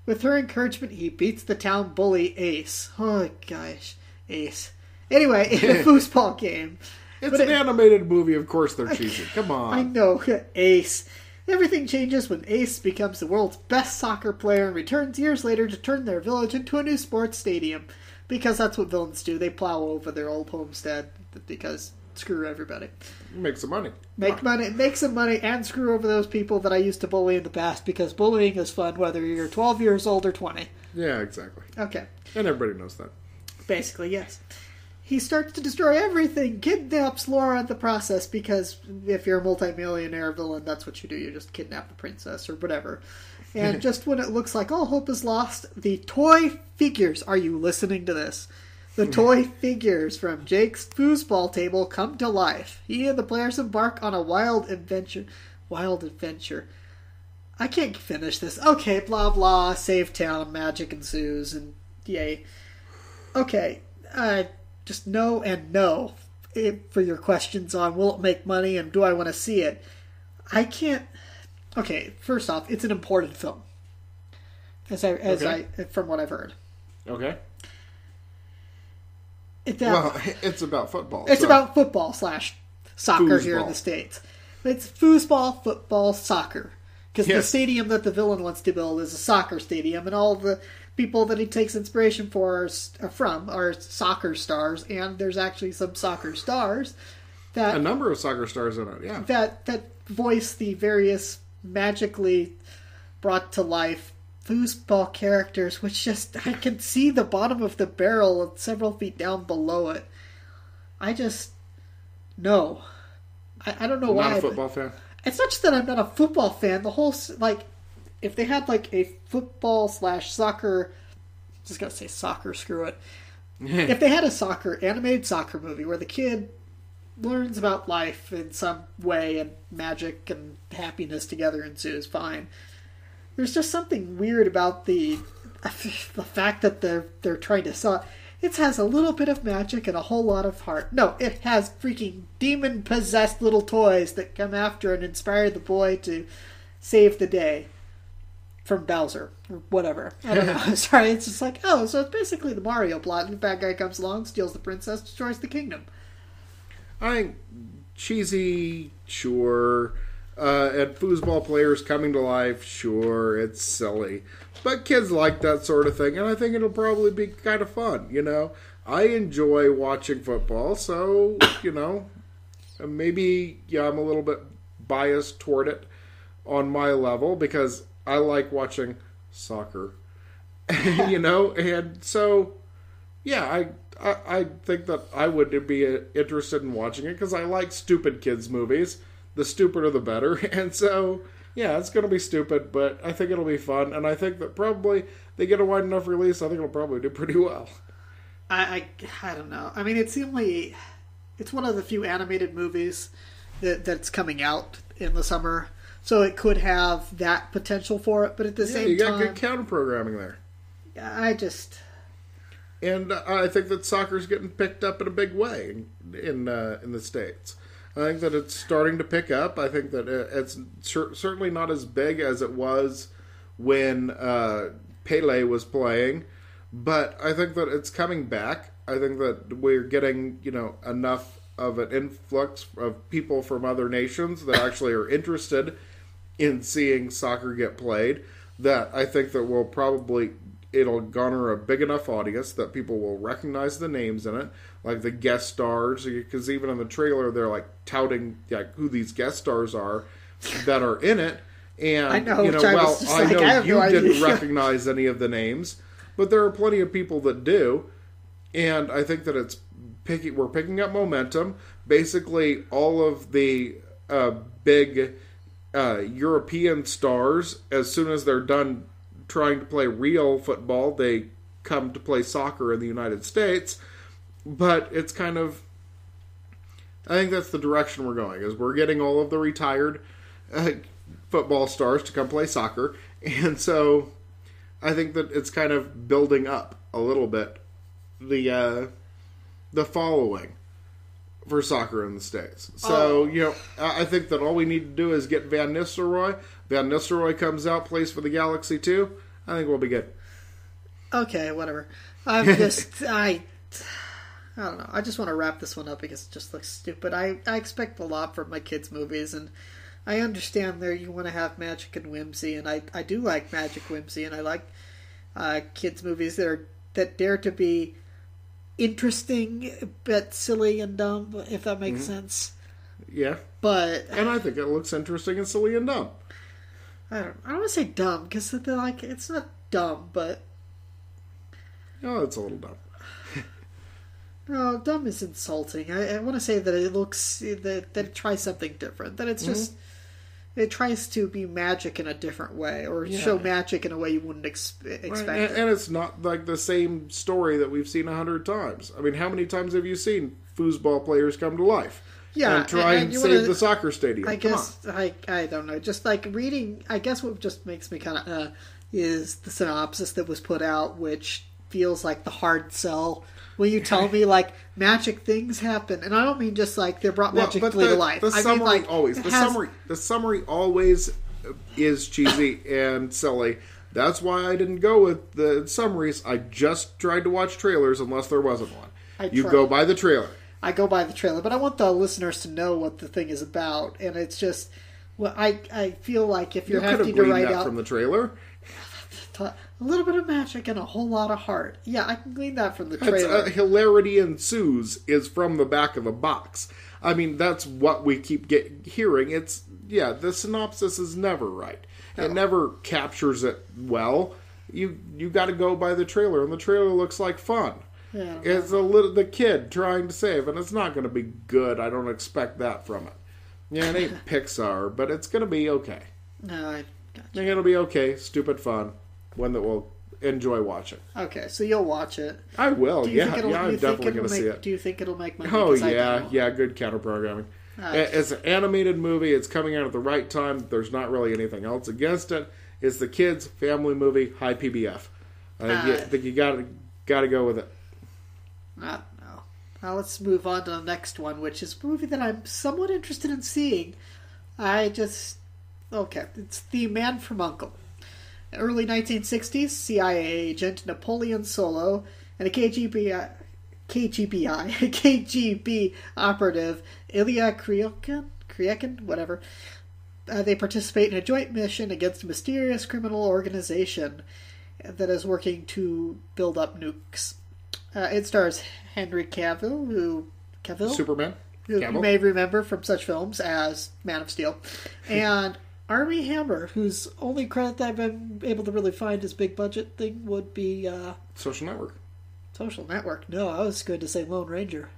With her encouragement, he beats the town bully Ace. Oh, gosh. Ace. Anyway, in a foosball game. It's an animated movie, of course they're cheesy. Come on. I know. Ace. Everything changes when Ace becomes the world's best soccer player and returns years later to turn their village into a new sports stadium. Because that's what villains do. They plow over their old homestead because screw everybody. Make some money. Make some money and screw over those people that I used to bully in the past, because bullying is fun whether you're 12 years old or 20. Yeah, exactly. Okay. And everybody knows that. Basically, yes. He starts to destroy everything, kidnaps Laura in the process, because if you're a multimillionaire villain, that's what you do. You just kidnap the princess or whatever. And just when it looks like all hope is lost, the toy figures, are you listening to this? The toy figures from Jake's foosball table come to life. He and the players embark on a wild adventure. I can't finish this. Okay, blah blah, save town, magic ensues, and yay. Okay, just no and no for your questions on will it make money and do I want to see it. I can't. Okay, first off, it's an imported film, from what I've heard. Okay. It's about football. It's about football / soccer foosball here in the States. It's foosball, football, soccer. Because the stadium that the villain wants to build is a soccer stadium, and all the people that he takes inspiration from are soccer stars, and there's actually some soccer stars that a number of soccer stars in it. Yeah, that voice the various magically brought to life foosball characters, which just I can see the bottom of the barrel several feet down below it. I just no. I don't know why. Not a football fan. It's not just that I'm not a football fan. The whole if they had a football / soccer, just gotta say soccer. Screw it. If they had a animated soccer movie where the kid learns about life in some way and magic and happiness together ensues, fine. There's just something weird about the fact that they're trying to sell it. It has a little bit of magic and a whole lot of heart. No, it has freaking demon-possessed little toys that come after and inspire the boy to save the day from Bowser or whatever. I don't know. Sorry, it's just so it's basically the Mario plot. And the bad guy comes along, steals the princess, destroys the kingdom. I think cheesy, sure. And foosball players coming to life, sure, it's silly. But kids like that sort of thing, and I think it'll probably be kind of fun, I enjoy watching football, so, maybe, I'm a little bit biased toward it on my level, because I like watching soccer, and so, yeah, I think that I would be interested in watching it, because I like stupid kids' movies. The stupider the better. And so, yeah, it's going to be stupid, but I think it'll be fun. And I think that probably they get a wide enough release, I think it'll probably do pretty well. I don't know. I mean, it's one of the few animated movies that's coming out in the summer. So it could have that potential for it. But at the same time... you got good counter programming there. And I think that soccer's getting picked up in a big way in the States. I think that it's starting to pick up. I think that it's certainly not as big as it was when Pele was playing, but I think that it's coming back. I think that we're getting, enough of an influx of people from other nations that actually are interested in seeing soccer get played, that I think that it'll garner a big enough audience that people will recognize the names in it, like the guest stars, because even in the trailer they're like touting who these guest stars are that are in it. And I know, I know I you no didn't idea. recognize any of the names, but there are plenty of people that do, and I think that we're picking up momentum. Basically, all of the big European stars, as soon as they're done trying to play real football, they come to play soccer in the United States. But it's kind of, I think that's the direction we're going, is we're getting all of the retired football stars to come play soccer. And so I think that it's kind of building up a little bit the following for soccer in the States. So, I think that all we need to do is get Van Nistelrooy. Van Nistelrooy comes out, plays for the Galaxy too. I think we'll be good. Okay, whatever. I don't know. I just want to wrap this one up because it just looks stupid. I expect a lot from my kids' movies, and I understand there you want to have magic and whimsy, and I do like magic, whimsy, and I like kids' movies that dare to be interesting but silly and dumb, if that makes sense. Yeah. And I think it looks interesting and silly and dumb. I don't want to say dumb because it's not dumb, but it's a little dumb. no, dumb is insulting. I want to say that it looks that it tries something different. That it's just it tries to be magic in a different way, or show magic in a way you wouldn't expect. Right. And it's not like the same story that we've seen 100 times. I mean, how many times have you seen foosball players come to life? Yeah, and try and save the soccer stadium. I guess I don't know. Just like reading, I guess what just makes me kind of is the synopsis that was put out, which feels like the hard sell. When you tell me like magic things happen, and I don't mean just like they're brought magically to life. The summary always is cheesy and silly. That's why I didn't go with the summaries. I just tried to watch trailers unless there wasn't one. Go by the trailer. I go by the trailer, but I want the listeners to know what the thing is about, and it's just, well, I feel like if you're having to write out from the trailer, a little bit of magic and a whole lot of heart. Yeah, I can glean that from the trailer. Hilarity ensues is from the back of the box. I mean, that's what we keep hearing. The synopsis is never right. No. It never captures it well. You got to go by the trailer, and the trailer looks like fun. Yeah, it's the kid trying to save, and it's not going to be good. I don't expect that from it. Yeah, it ain't Pixar, but it's going to be okay. No, I got you. It'll be okay, stupid fun, one that we'll enjoy watching. Okay, so you'll watch it. I will. I'm definitely going to see it. Do you think it'll make money? Oh yeah, good counter programming. It's an animated movie. It's coming out at the right time. There's not really anything else against it. It's the kids' family movie, high PBF. I think you got to go with it. No. Now let's move on to the next one, which is a movie that I'm somewhat interested in seeing. It's The Man from U.N.C.L.E. Early 1960s, CIA agent Napoleon Solo and a KGB operative, Ilya Kryakin, whatever. They participate in a joint mission against a mysterious criminal organization that is working to build up nukes. It stars Henry Cavill, Superman, who you may remember from such films as Man of Steel, and Armie Hammer, whose only credit that I've been able to really find his big budget thing would be Social Network. Social Network. No, I was going to say Lone Ranger.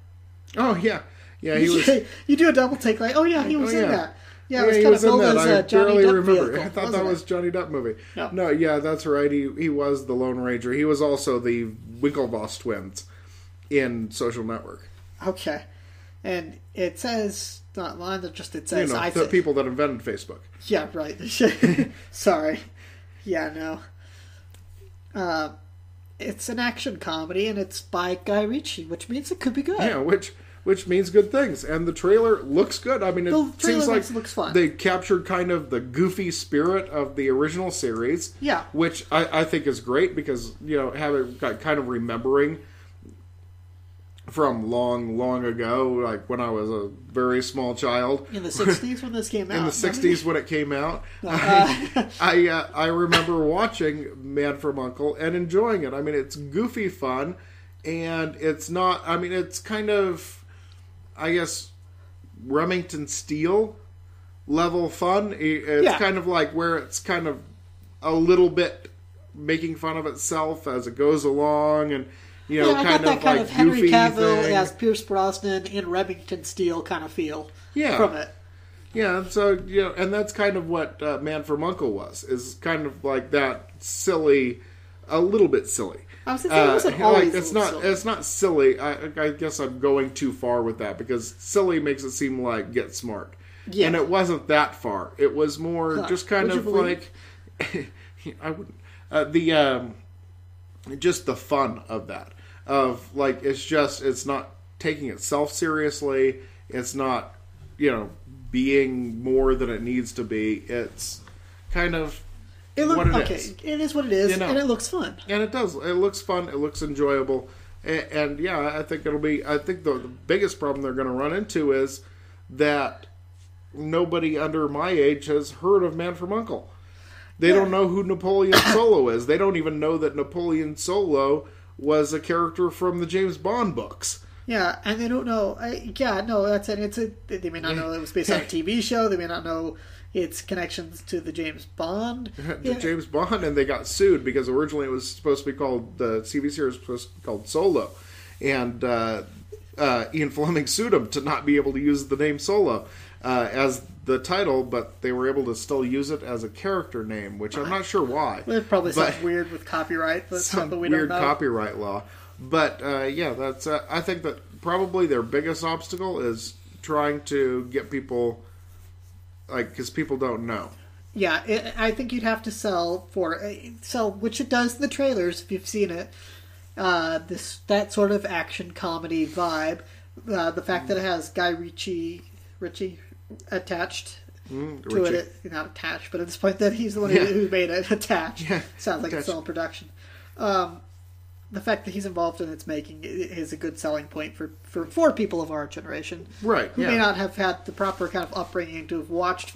Oh yeah, he was. You do a double take, like, he was in that. Yeah, it was he kind was of in that. as I Johnny barely Depp remember. vehicle, I thought that was Johnny Depp movie. No, that's right. He was the Lone Ranger. He was also the Winklevoss twins in Social Network. Okay, and it says not line that just it says the people that invented Facebook. Yeah, right. Sorry. Yeah, no. It's an action comedy, and it's by Guy Ritchie, which means it could be good. Yeah, which which means good things. And the trailer looks good. I mean, it The trailer seems like looks fun. they captured kind of the goofy spirit of the original series. Yeah. Which I think is great because, having kind of remembering from long, long ago, like when I was a very small child. In the 60s when this came out. In the 60s when it came out. I remember watching Man from U.N.C.L.E. and enjoying it. I mean, it's goofy fun, and it's not, I mean, it's kind of, I guess, Remington Steele level fun. It's kind of like where it's kind of a little bit making fun of itself as it goes along, and I got that kind of Henry goofy Cavill thing. as Pierce Brosnan in Remington Steele kind of feel from it. Yeah, so, and that's kind of what Man from U.N.C.L.E. was, is kind of like that silly, a little bit silly. I was going to say, it wasn't always silly. It's not silly. I guess I'm going too far with that, because silly makes it seem like get smart. Yeah. And it wasn't that far. It was more just kind of like, I wouldn't, just the fun of that. Of, like, it's not taking itself seriously. It's not, being more than it needs to be. It's kind of what it is. It is what it is, and it looks fun. And it does. It looks fun. It looks enjoyable. And I think it'll be, I think the biggest problem they're going to run into is that nobody under my age has heard of Man from U.N.C.L.E. They don't know who Napoleon Solo is. They don't even know that Napoleon Solo was a character from the James Bond books. Yeah, and they don't know. That's it. They may not know it was based on a TV show. They may not know its connections to the James Bond. James Bond, and they got sued because originally it was supposed to be called, the TV series was supposed to be called Solo. And Ian Fleming sued him to not be able to use the name Solo as the title, but they were able to still use it as a character name, which I'm not sure why. Well, it probably sounds weird with copyright. That's some we weird don't know. Copyright law. But that's. I think that probably their biggest obstacle is trying to get people, because people don't know. Yeah, I think you'd have to sell, which it does in the trailers if you've seen it. That sort of action comedy vibe. The fact that it has Guy Ritchie attached to it, not attached, but at this point that he's the one who made it attached. Yeah. Sounds like it's still in production. The fact that he's involved in its making is a good selling point for people of our generation, right? Who may not have had the proper kind of upbringing to have watched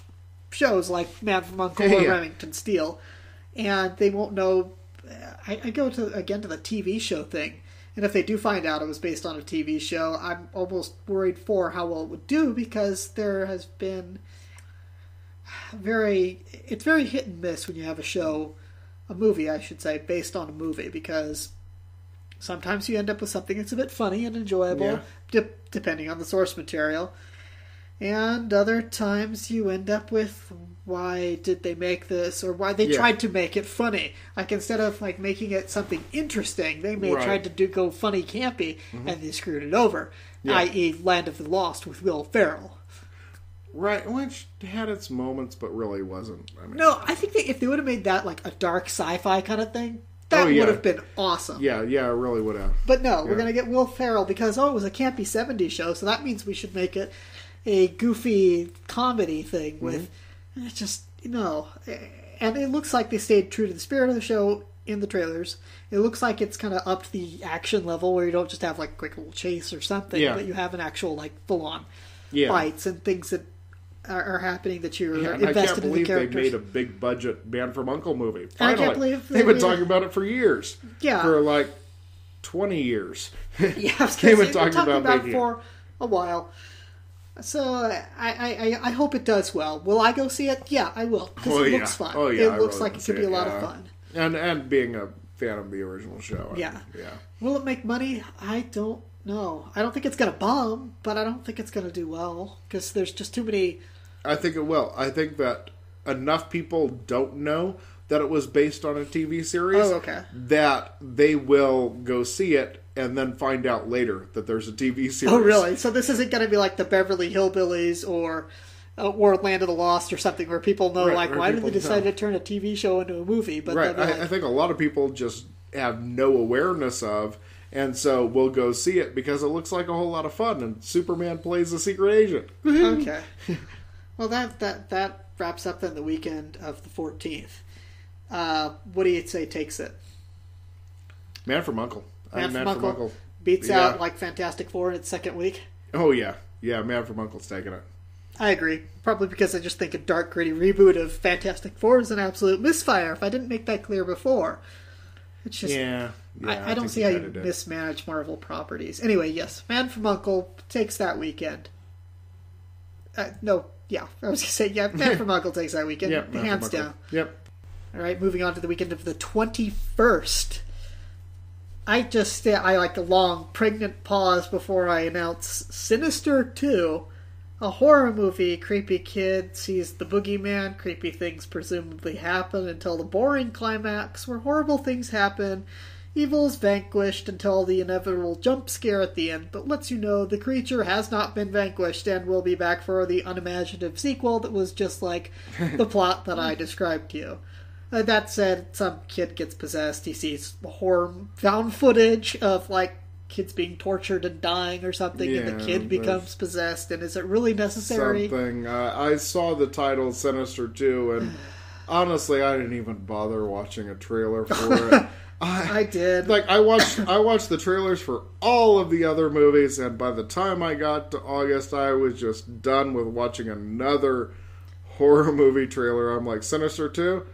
shows like Man from U.N.C.L.E. or Remington Steele, and they won't know. I go to the TV show thing, and if they do find out it was based on a TV show, I'm almost worried for how well it would do, because there has been it's very hit and miss when you have a movie, I should say, based on a movie, because sometimes you end up with something that's a bit funny and enjoyable, depending on the source material. And other times you end up with, why did they make this, or why they tried to make it funny. Like, instead of making it something interesting, they may try to go funny campy, and they screwed it over. I.e. Land of the Lost with Will Ferrell. Right, which had its moments, but really wasn't. No, I think that if they would have made that a dark sci-fi kind of thing, that would have been awesome. Yeah, it really would have. But no, we're going to get Will Ferrell because, it was a campy 70s show, so that means we should make it a goofy comedy thing with and it looks like they stayed true to the spirit of the show in the trailers. It looks like it's kind of upped the action level, where you don't just have a quick little chase or something, but you have an actual full-on fights and things that are happening that you're invested in the characters. I can't believe they made a big budget Man from U.N.C.L.E. movie. Finally. I can't believe they've been talking about it for years. Yeah. For 20 years. Yeah, they've been talking about it for a while. So I hope it does well. Will I go see it? Yeah, I will, because it looks fun. Oh, yeah, it looks like it could be a lot of fun. And being a fan of the original show. Yeah. Will it make money? I don't know. I don't think it's going to bomb, but I don't think it's going to do well, because there's just too many... I think it will. I think that enough people don't know that it was based on a TV series that they will go see it and then find out later that there's a TV series. Oh, really? So this isn't going to be like the Beverly Hillbillies or Land of the Lost or something, where people know, why did they decide to turn a TV show into a movie? But I think a lot of people just have no awareness of, And so we'll go see it because it looks like a whole lot of fun, and Superman plays a secret agent. Okay. Well, that wraps up then the weekend of the 14th. What do you say takes it? Man from U.N.C.L.E. Man from U.N.C.L.E. beats out like Fantastic Four in its second week. Oh yeah, Man from U.N.C.L.E.'s taking it. I agree. Probably because I just think a dark, gritty reboot of Fantastic Four is an absolute misfire. If I didn't make that clear before, it's just I don't see how you mismanage Marvel properties. Anyway, yes, Man from U.N.C.L.E. takes that weekend. I was gonna say Man from U.N.C.L.E. takes that weekend, hands down. Yep. All right, moving on to the weekend of the 21st. I like a long, pregnant pause before I announce Sinister 2, a horror movie. Creepy kid sees the boogeyman. Creepy things presumably happen until the boring climax where horrible things happen. Evil is vanquished until the inevitable jump scare at the end that lets you know the creature has not been vanquished and will be back for the unimaginative sequel that was just like the plot that I described to you. That said, some kid gets possessed. He sees horror found footage of like kids being tortured and dying or something, and the kid becomes possessed. And is it really necessary? Something. I saw the title Sinister 2, and honestly, I didn't even bother watching a trailer for it. I did. Like I watched the trailers for all of the other movies, and by the time I got to August, I was just done with watching another horror movie trailer. I'm like, Sinister 2?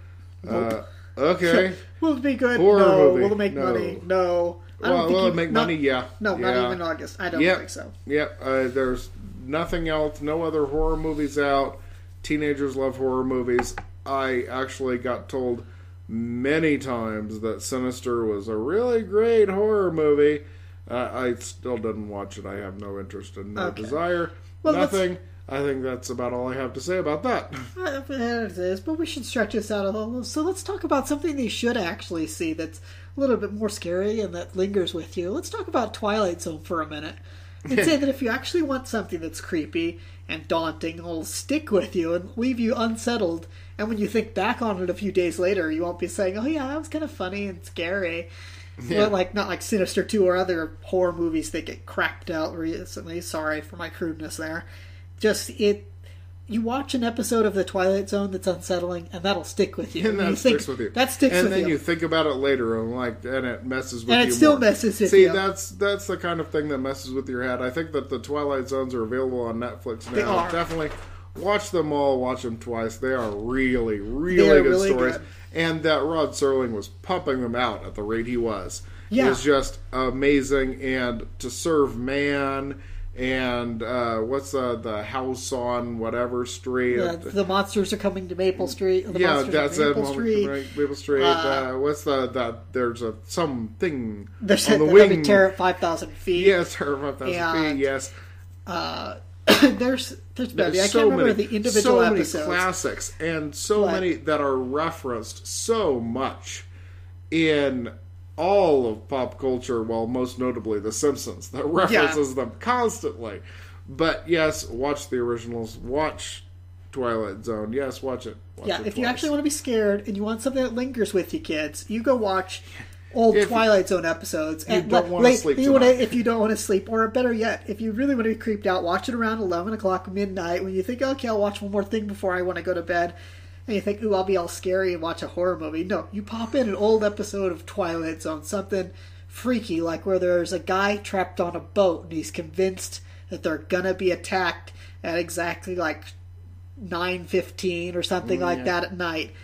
Okay. Will it be good? Horror no. movie. Will it make money? No. Will it make money? Yeah. No, yeah. not even August. I don't think so. Yep. There's nothing else. No other horror movies out. Teenagers love horror movies. I actually got told many times that Sinister was a really great horror movie. I still didn't watch it. I have no interest and no desire. Well, nothing. I think that's about all I have to say about that. It is, but we should stretch this out a little. So let's talk about something they should actually see that's a little bit more scary and that lingers with you. Let's talk about Twilight Zone for a minute. And say that if you actually want something that's creepy and daunting, it'll stick with you and leave you unsettled. And when you think back on it a few days later, you won't be saying, oh yeah, that was kind of funny and scary. Yeah. Well, not like Sinister 2 or other horror movies that get cracked out recently. Sorry for my crudeness there. You watch an episode of The Twilight Zone that's unsettling, and that'll stick with you. And that sticks with you. That sticks with you. And then you think about it later, and it messes with you. And it still messes with you. See, that's the kind of thing that messes with your head. I think that the Twilight Zones are available on Netflix now. They are. Definitely watch them all. Watch them twice. They are really, really good stories. Good. And that Rod Serling was pumping them out at the rate he was. Yeah. It was just amazing. And To Serve Man... And what's the house on whatever street? The monsters are coming to Maple Street. That's it. Maple Street. What's there's something there's on the wing. Terror at 5,000 feet. Yes, Terror at 5,000 feet. Yes. There's I can't remember the individual episodes. So many classics and so many that are referenced so much in all of pop culture, well, most notably The Simpsons, that references them constantly. But yes, watch the originals. Watch Twilight Zone. Yes, watch it. If you actually want to be scared and you want something that lingers with you, kids, you go watch old Twilight Zone episodes. You don't want to sleep if you don't want to sleep, or better yet, if you really want to be creeped out, watch it around 11 o'clock midnight when you think, okay, I'll watch one more thing before I want to go to bed. And you think, ooh, I'll be all scary and watch a horror movie. No, you pop in an old episode of Twilight Zone, something freaky, like where there's a guy trapped on a boat and he's convinced that they're gonna be attacked at exactly like 9:15 or something like that at night.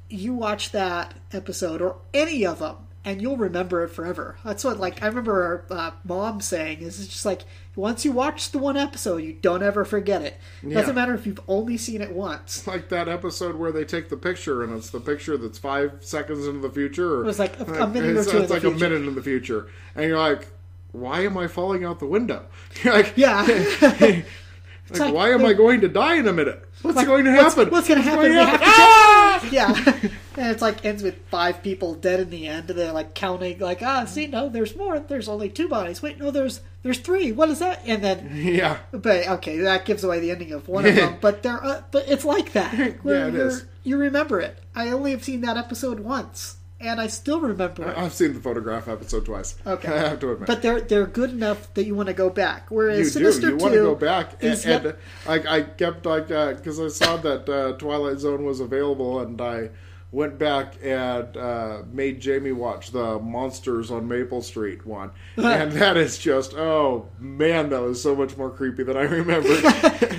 You watch that episode or any of them, and you'll remember it forever. That's what, I remember our mom saying, is it's just like, once you watch the one episode, you don't ever forget it. It doesn't matter if you've only seen it once. It's like that episode where they take the picture, and it's the picture that's 5 seconds into the future. Or, it was like a minute or two in the future. It's like a minute in the future. And you're like, why am I falling out the window? You're like, why am I going to die in a minute? What's going to happen? What's going to happen? Yeah. And it's ends with 5 people dead in the end. And they're counting, see, no, there's more. There's only 2 bodies. Wait, no, there's 3. What is that? And then, but okay, that gives away the ending of one of them. But but it's like that. It is. You remember it. I only have seen that episode once, and I still remember it. I've seen the Photograph episode twice. Okay. I have to admit. But they're good enough that you want to go back. Whereas You Sinister do. You 2 want to go back. is And I kept, because I saw that Twilight Zone was available, and I went back and made Jamie watch the Monsters on Maple Street one. And that is just, oh, man, that was so much more creepy than I remembered.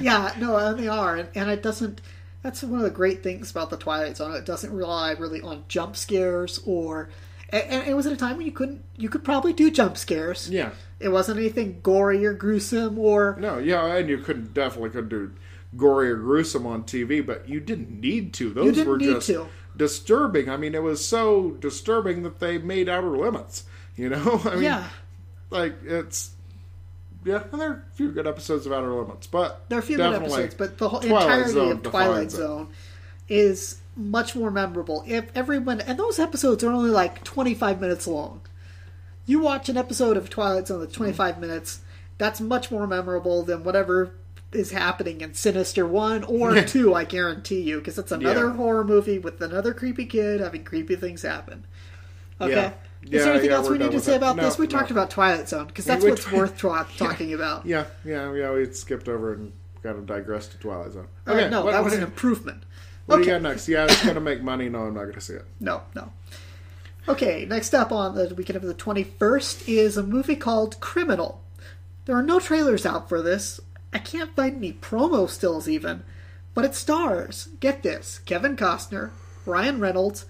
Yeah, no, they are. And it doesn't... That's one of the great things about the Twilight Zone. It doesn't rely really on jump scares or... And it was at a time when you could probably do jump scares. Yeah. It wasn't anything gory or gruesome or... No, yeah, and you definitely couldn't do gory or gruesome on TV, but you didn't need to. Those were just disturbing. I mean, it was so disturbing that they made Outer Limits. You know? I mean, like, it's... Yeah, and there are a few good episodes of Outer Limits, but... There are a few good episodes, but the whole entirety of Twilight Zone is much more memorable. If everyone... And those episodes are only like 25 minutes long. You watch an episode of Twilight Zone that's 25 minutes, that's much more memorable than whatever is happening in Sinister 1 or 2, I guarantee you, because it's another horror movie with another creepy kid having creepy things happen. Okay? Yeah. Is there anything else we need to say about this? We talked about Twilight Zone, because that's what's worth talking about. Yeah, we skipped over and kind of digressed to Twilight Zone. Okay, no, that was an improvement. What do you got next? Yeah, it's going to make money. No, I'm not going to see it. No. Okay, next up on the weekend of the 21st is a movie called Criminal. There are no trailers out for this. I can't find any promo stills even. But it stars, get this, Kevin Costner, Ryan Reynolds,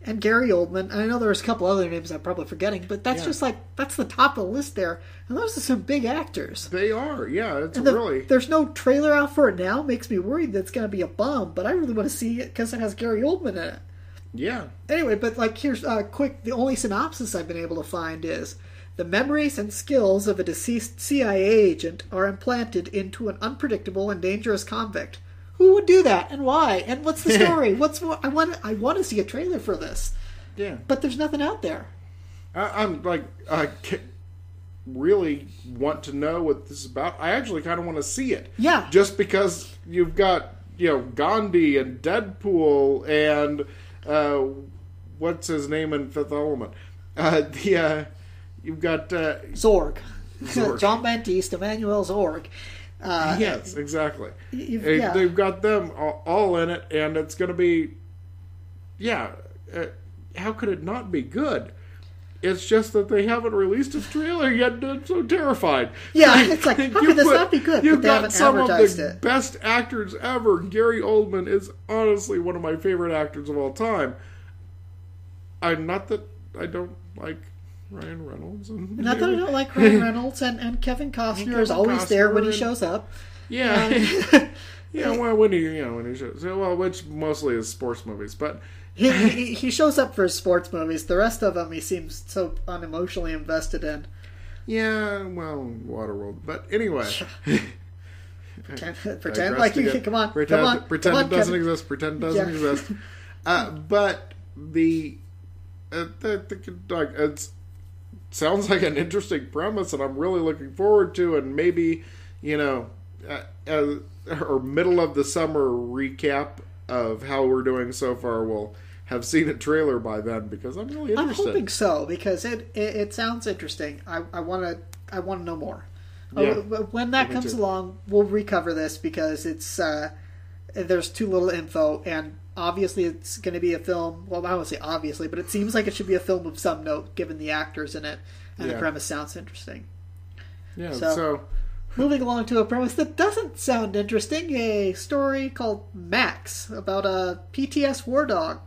and Gary Oldman. And I know there's a couple other names I'm probably forgetting, but that's just like, that's the top of the list there. And those are some big actors. They are, yeah. It's and really... There's no trailer out for it now. Makes me worried that it's going to be a bum, but I really want to see it because it has Gary Oldman in it. Yeah. Anyway, but like here's quick, the only synopsis I've been able to find is the memories and skills of a deceased CIA agent are implanted into an unpredictable and dangerous convict. Who would do that, and why, and what's the story? I want to see a trailer for this. Yeah, but there's nothing out there. I'm like, I really want to know what this is about. I actually kind of want to see it. Yeah, just because you've got Gandhi and Deadpool and what's his name in Fifth Element. You've got Zorg. John Baptiste, Emmanuel Zorg. Yes, exactly. They've got them all in it, and it's going to be, how could it not be good? It's just that they haven't released a trailer yet, and I'm so terrified. Yeah, it's like, how could this not be good? You've got some of the best actors ever. Gary Oldman is honestly one of my favorite actors of all time. Not that I don't like Ryan Reynolds. Not that I don't like Ryan Reynolds, and Kevin Costner is always there when he shows up. Yeah. When he shows, which mostly is sports movies, but he shows up for his sports movies. The rest of them he seems so unemotionally invested in. Yeah, well, Waterworld, but anyway. Pretend like you come on. Pretend it doesn't Kevin. exist. Pretend it doesn't exist. But it sounds like an interesting premise, and I'm really looking forward to. And maybe or middle of the summer recap of how we're doing so far. We'll have seen a trailer by then because I'm really interested. I'm hoping so because it sounds interesting. I want to know more. Yeah. When that comes along, we'll recover this because it's there's too little info, and obviously it's going to be a film. Well, I won't say obviously, but it seems like it should be a film of some note given the actors in it, and the premise sounds interesting. Yeah. So moving along to a premise that doesn't sound interesting, a story called Max about a PTS war dog.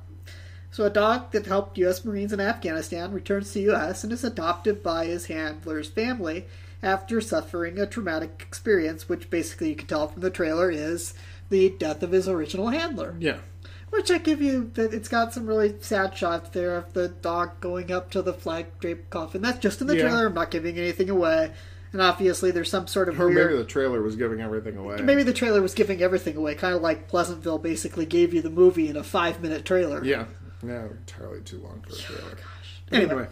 So a dog that helped U.S. Marines in Afghanistan returns to the U.S. and is adopted by his handler's family after suffering a traumatic experience, which basically you can tell from the trailer is the death of his original handler. Yeah. Which I give you, that it's got some really sad shots there of the dog going up to the flag-draped coffin. That's just in the trailer. I'm not giving anything away. And obviously there's some sort of maybe the trailer was giving everything away. Maybe the trailer was giving everything away, kind of like Pleasantville basically gave you the movie in a 5-minute trailer. Yeah. No, entirely too long for a trailer. Gosh. Anyway.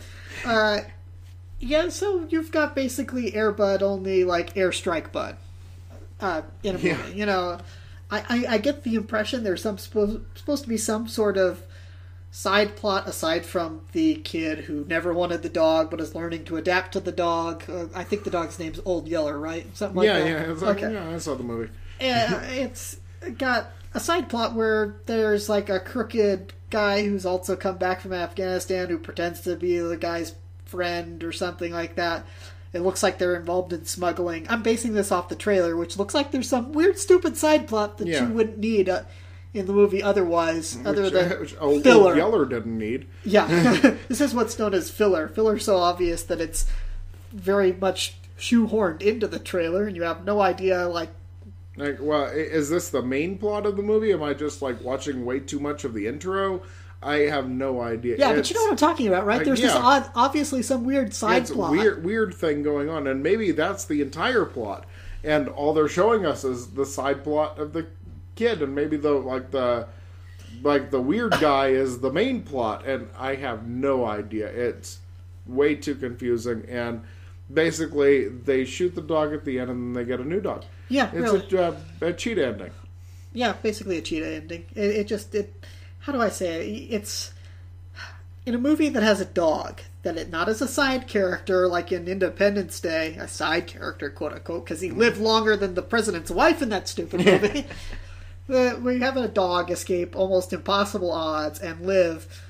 So you've got basically Air Bud, only like Airstrike Bud in a movie. I get the impression there's supposed to be some sort of side plot aside from the kid who never wanted the dog but is learning to adapt to the dog. I think the dog's name's Old Yeller, right? Something like that. Yeah. It's like, yeah, I saw the movie. It's got a side plot where there's like a crooked guy who's also come back from Afghanistan who pretends to be the guy's friend or something like that. It looks like they're involved in smuggling. I'm basing this off the trailer, which looks like there's some weird, stupid side plot that you wouldn't need in the movie otherwise, other than filler. Old Yeller didn't need. Yeah. This is what's known as filler. Filler's so obvious that it's very much shoehorned into the trailer, and you have no idea, like, well, is this the main plot of the movie? Am I just, like, watching way too much of the intro? I have no idea. Yeah, but you know what I'm talking about, right? There's this obviously some weird side plot. Weird thing going on, and maybe that's the entire plot. And all they're showing us is the side plot of the kid, and maybe the weird guy is the main plot, and I have no idea. It's way too confusing, and basically they shoot the dog at the end, and then they get a new dog. Yeah, it's a cheat ending. Yeah, basically a cheetah ending. It how do I say it? It's in a movie that has a dog, not as a side character like in Independence Day, a side character, quote unquote, because he lived longer than the president's wife in that stupid movie. We have a dog escape almost impossible odds and live.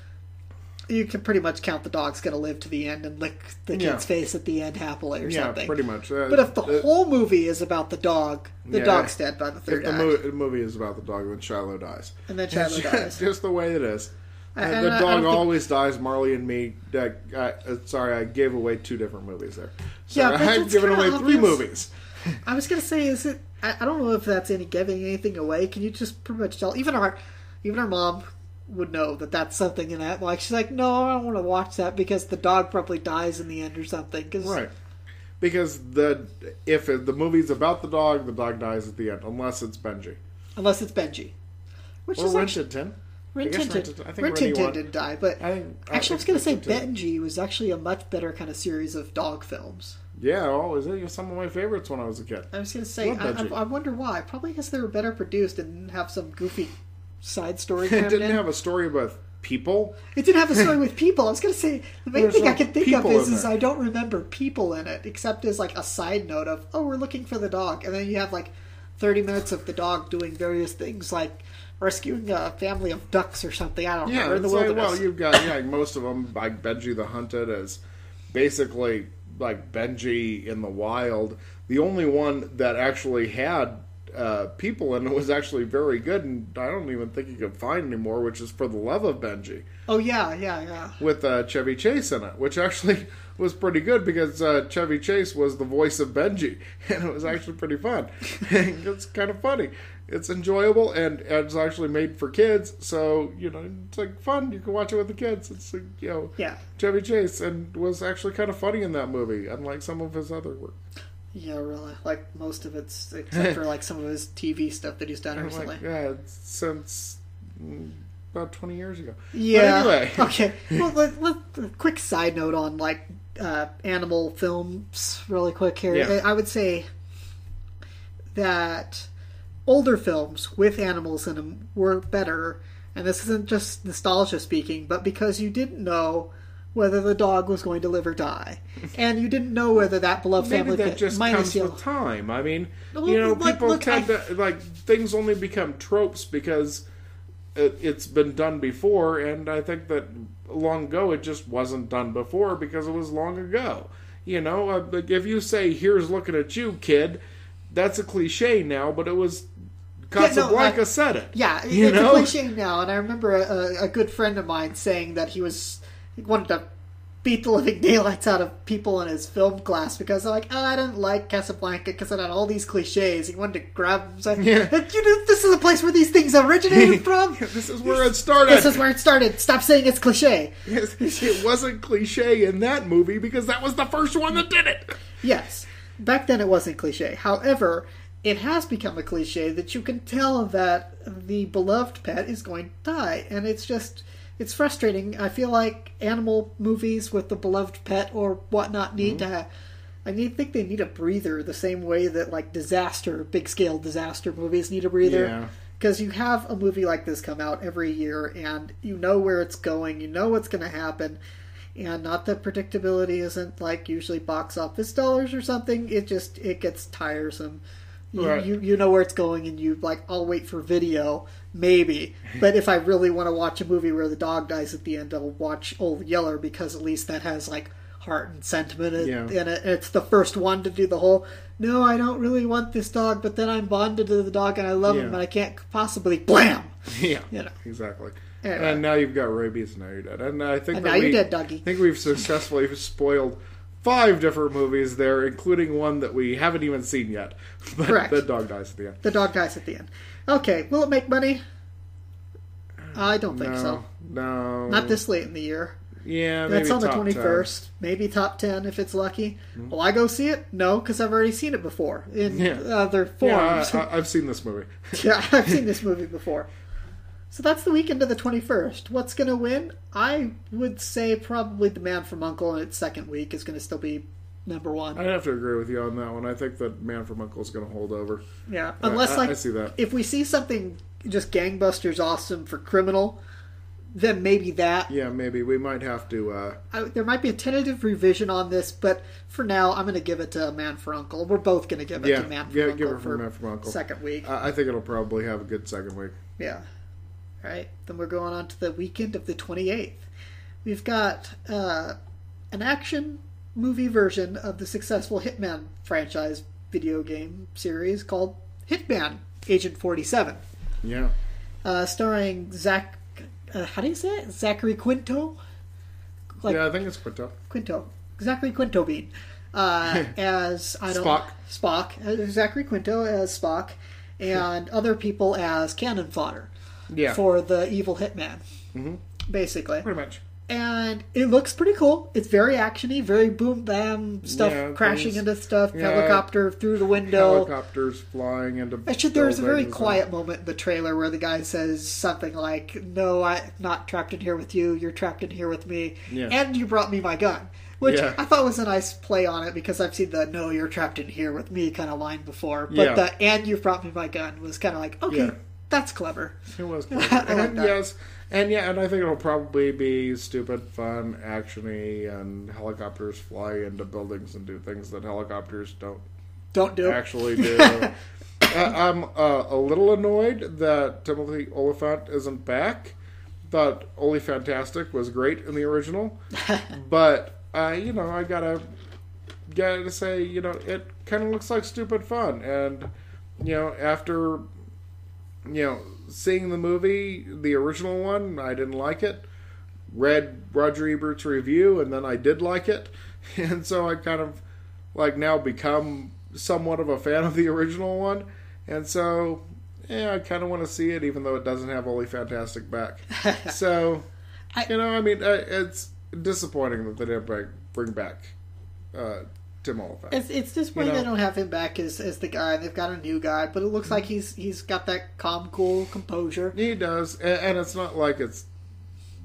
You can pretty much count the dog's going to live to the end and lick the kid's face at the end happily or something. Yeah, pretty much. But if the whole movie is about the dog, the dog's dead by the third act. If the movie is about the dog, then Shiloh dies. And then Shiloh dies. Just the way it is. The dog always dies. Marley and Me. Sorry, I gave away 2 different movies there. Sorry, I've given away 3 movies. I was going to say, is it? I don't know if that's giving anything away. Can you just pretty much tell? Even our mom would know that that's something in that. Like, she's like, no, I don't want to watch that because the dog probably dies in the end or something. Right. Because if the movie's about the dog dies at the end, unless it's Benji. Which is Rin Tin Tin. Rin Tin Tin didn't die, but actually I was going to say Benji was actually a much better kind of series of dog films. Yeah, it was some of my favorites when I was a kid. I was going to say, I wonder why. Probably because they were better produced and didn't have some goofy side story. It didn't have a story about people. It didn't have a story with people. I was going to say, the main thing I can think of is I don't remember people in it, except as like a side note of, we're looking for the dog. And then you have like 30 minutes of the dog doing various things like rescuing a family of ducks or something. I don't know. In the wilderness. Well, you've got most of them, like Benji the Hunted, is basically like Benji in the wild. The only one that actually had people in it was actually very good, and I don't even think you can find anymore, which is For the Love of Benji. Oh, yeah. With Chevy Chase in it, which actually was pretty good because Chevy Chase was the voice of Benji, and it was actually pretty fun. It's kind of funny. It's enjoyable, and it's actually made for kids, so, it's like fun. You can watch it with the kids. It's, Chevy Chase, and was actually kind of funny in that movie, unlike some of his other work. Yeah, really. Like, most of it's, except for, like, some of his TV stuff that he's done recently. Since about 20 years ago. Yeah. But anyway. Okay. Well, a quick side note on, like, animal films, really quick here. Yeah. I would say that older films with animals in them were better, and this isn't just nostalgia speaking, but because you didn't know whether the dog was going to live or die, and you didn't know whether that beloved family that just comes with time. I mean, people tend to things only become tropes because it's been done before, and I think that long ago it just wasn't done before because it was long ago. If you say, "Here's looking at you, kid," that's a cliche now, but it was Casablanca said it. Yeah, it's a cliche now, and I remember a good friend of mine saying that he wanted to beat the living daylights out of people in his film class because they're like, I didn't like Casablanca because it had all these cliches. He wanted to grab them and say, this is the place where these things originated from. This is where it started. Stop saying it's cliche. It wasn't cliche in that movie because that was the first one that did it. Yes. Back then it wasn't cliche. However, it has become a cliche that you can tell that the beloved pet is going to die. And it's frustrating. I feel like animal movies with the beloved pet or whatnot need to. I think they need a breather the same way that like big scale disaster movies need a breather. Because you have a movie like this come out every year, and you know where it's going, you know what's going to happen, and not that predictability isn't like usually box office dollars or something. It gets tiresome. Right. You know where it's going, and you like, I'll wait for video, maybe. But if I really want to watch a movie where the dog dies at the end, I'll watch Old Yeller, because at least that has like heart and sentiment in it. It's the first one to do the whole, no, I don't really want this dog, but then I'm bonded to the dog and I love him, and I can't possibly blam. Yeah, you know. Exactly. Anyway. And now you've got rabies, and now you're dead. And I think now you're dead, doggy. I think we've successfully spoiled 5 different movies there, including one that we haven't even seen yet. But Correct. The dog dies at the end. The dog dies at the end. Okay, will it make money? I don't think so. No. Not this late in the year. Yeah, maybe That's on the top 21st. 10. Maybe top 10 if it's lucky. Will I go see it? No, because I've already seen it before in other forms. Yeah, I've seen this movie. Yeah, I've seen this movie before. So that's the weekend of the 21st. What's going to win? I would say probably The Man from U.N.C.L.E. in its second week is going to still be number one. I'd have to agree with you on that one. I think that Man from U.N.C.L.E. is going to hold over. Yeah, unless I see that. If we see something just gangbusters awesome for Criminal, then maybe that. Yeah, maybe. We might have to... there might be a tentative revision on this, but for now, I'm going to give it to Man for U.N.C.L.E. We're both going to give it to Man for U.N.C.L.E. give it for Man from U.N.C.L.E. second week. I think it'll probably have a good second week. Yeah. All right. Then we're going on to the weekend of the 28th. We've got an action movie version of the successful Hitman franchise video game series called Hitman Agent 47. Yeah. Starring how do you say it? Zachary Quinto? Yeah, I think it's Quinto. Zachary Quinto Bean. As Spock. Zachary Quinto as Spock. And other people as cannon fodder. Yeah. For the evil hitman. Mm-hmm. Basically. Pretty much. And it looks pretty cool. It's very actiony, very boom bam stuff, crashing into stuff, helicopter through the window. Helicopters flying into Actually, there's a very quiet moment in the trailer where the guy says something like, no, I'm not trapped in here with you, you're trapped in here with me, and you brought me my gun. Which I thought was a nice play on it, because I've seen the no, you're trapped in here with me kind of line before. But the and you brought me my gun was kind of like, okay, that's clever. It was clever. I like that. Yes. And and I think it'll probably be stupid, fun, actiony, and helicopters fly into buildings and do things that helicopters don't do. Actually do. I'm a little annoyed that Timothy Olyphant isn't back. Thought Fantastic was great in the original, but I gotta say, it kind of looks like stupid fun, and after seeing the movie, the original one, I didn't like it. Read Roger Ebert's review, and then I did like it. And so I kind of, now become somewhat of a fan of the original one. And so, I kind of want to see it, even though it doesn't have Ole Fantastic back. So, it's disappointing that they didn't bring back Tim Olyphant. It's disappointing they don't have him back as the guy. They've got a new guy, but it looks like he's got that calm, cool composure. He does, and it's not like it's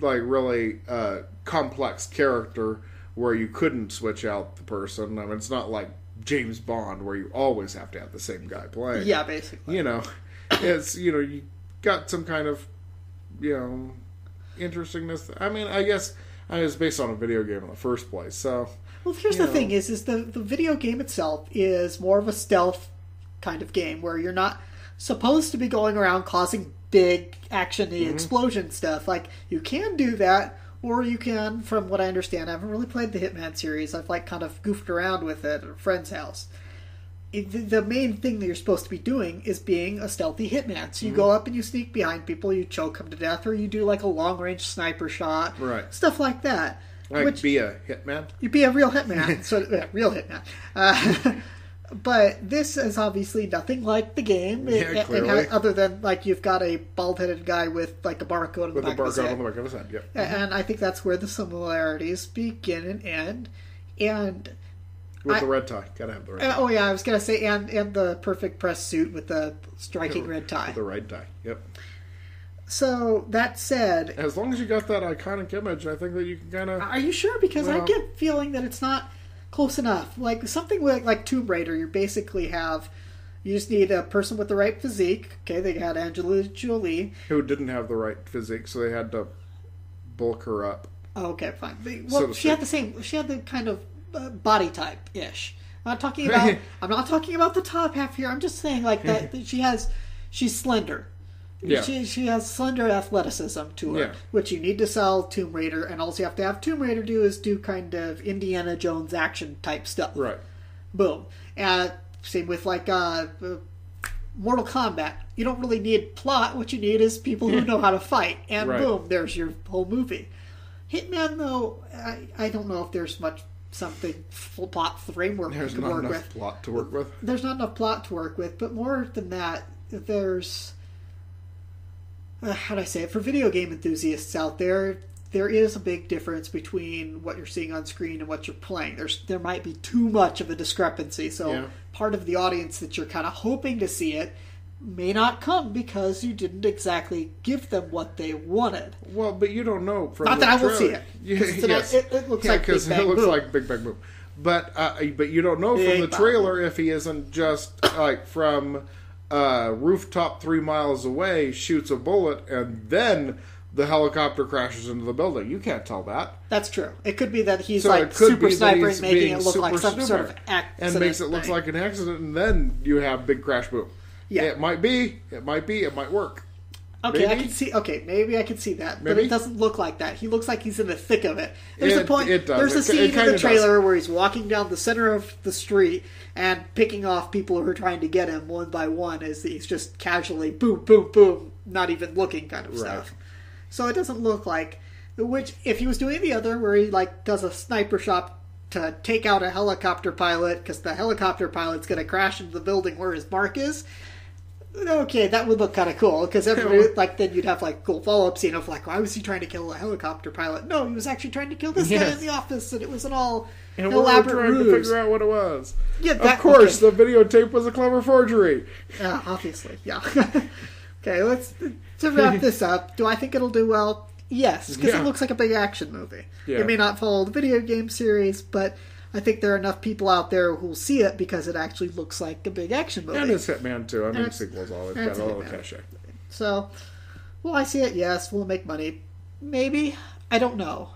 really a complex character where you couldn't switch out the person. I mean, it's not like James Bond where you always have to have the same guy playing. Yeah, basically. It's you got some kind of interestingness. I mean, I guess it's based on a video game in the first place, so. Well, here's the thing: is the video game itself is more of a stealth kind of game where you're not supposed to be going around causing big action-y explosion stuff. Like, you can do that, or you can, from what I understand, I haven't really played the Hitman series. I've kind of goofed around with it at a friend's house. The main thing that you're supposed to be doing is being a stealthy hitman. So you go up and you sneak behind people, you choke them to death, or you do a long-range sniper shot, stuff like that. Be a hitman? You be a real hitman. Real hitman. But this is obviously nothing like the game. Other than, you've got a bald-headed guy with, a barcode on the back of his head. On the back of his head, yep. And I think that's where the similarities begin and end. And... With the red tie. Gotta have the red tie. Oh, yeah, I was going to say, and the perfect press suit with the striking red tie. With the red tie, yep. So, that said... As long as you got that iconic image, I think that you can kind of... Are you sure? Because I get feeling that it's not close enough. Something like Tomb Raider, you basically have You just need a person with the right physique. Okay, they got Angelina Jolie. Who didn't have the right physique, so they had to bulk her up. Oh, okay, fine. Well, she had the kind of body type ish. I'm not talking about. I'm not talking about the top half here. I'm just saying like that. She's slender. Yeah. She has slender athleticism to her, Yeah. which you need to sell Tomb Raider, and all you have to have Tomb Raider do is do kind of Indiana Jones action type stuff. Right. Boom. And same with like Mortal Kombat. You don't really need plot. What you need is people who know how to fight, and Right. boom, there's your whole movie. Hitman, though, I don't know if there's much full plot framework There's to not work enough with. plot to work with. There's not enough plot to work with, but more than that, there's how do I say it? For video game enthusiasts out there, there is a big difference between what you're seeing on screen and what you're playing. There might be too much of a discrepancy, so part of the audience that you're kind of hoping to see it may not come because you didn't exactly give them what they wanted. Well, but you don't know from Not the that I will trailer. see it. Yes. It looks like Big because Bang it looks Boom. like Big Bang Boom. But you don't know from Big the Bang trailer if he isn't just like from rooftop 3 miles away shoots a bullet and then the helicopter crashes into the building. You can't tell that. That's true. It could be that he's So like it could super be that snipering, he's making being it look like super some sort of stupid accident. and makes it look thing. like an accident, and then you have big crash boom. Yeah. It might be. It might work. Okay, Maybe? I can see. Okay, maybe I can see that, but Maybe? it doesn't look like that. He looks like he's in the thick of it. There's a It- point. it does. There's a It scene in kinda the trailer where he's walking down the center of the street and picking off people who are trying to get him one by one. As he's just casually boom, boom, boom, not even looking kind of stuff. So it doesn't look like. Which, if he was doing the other, where he like does a sniper shot to take out a helicopter pilot because the helicopter pilot's going to crash into the building where his mark is. Okay, that would look kind of cool because like then you'd have like cool follow-up scene of like, why was he trying to kill a helicopter pilot? No, he was actually trying to kill this guy in the office, and it was an elaborate trying ruse. to figure out what it was. Yeah, of course, the videotape was a clever forgery. Obviously, yeah. Okay, let's to wrap this up. Do I think it'll do well? Yes, because it looks like a big action movie. Yeah. It may not follow the video game series, but I think there are enough people out there who'll see it because it actually looks like a big action movie. And it's Hitman too. I mean, it's- sequels always and got it's a little Hitman. cachet. So, will I see it? Yes. Will it make money? Maybe. I don't know.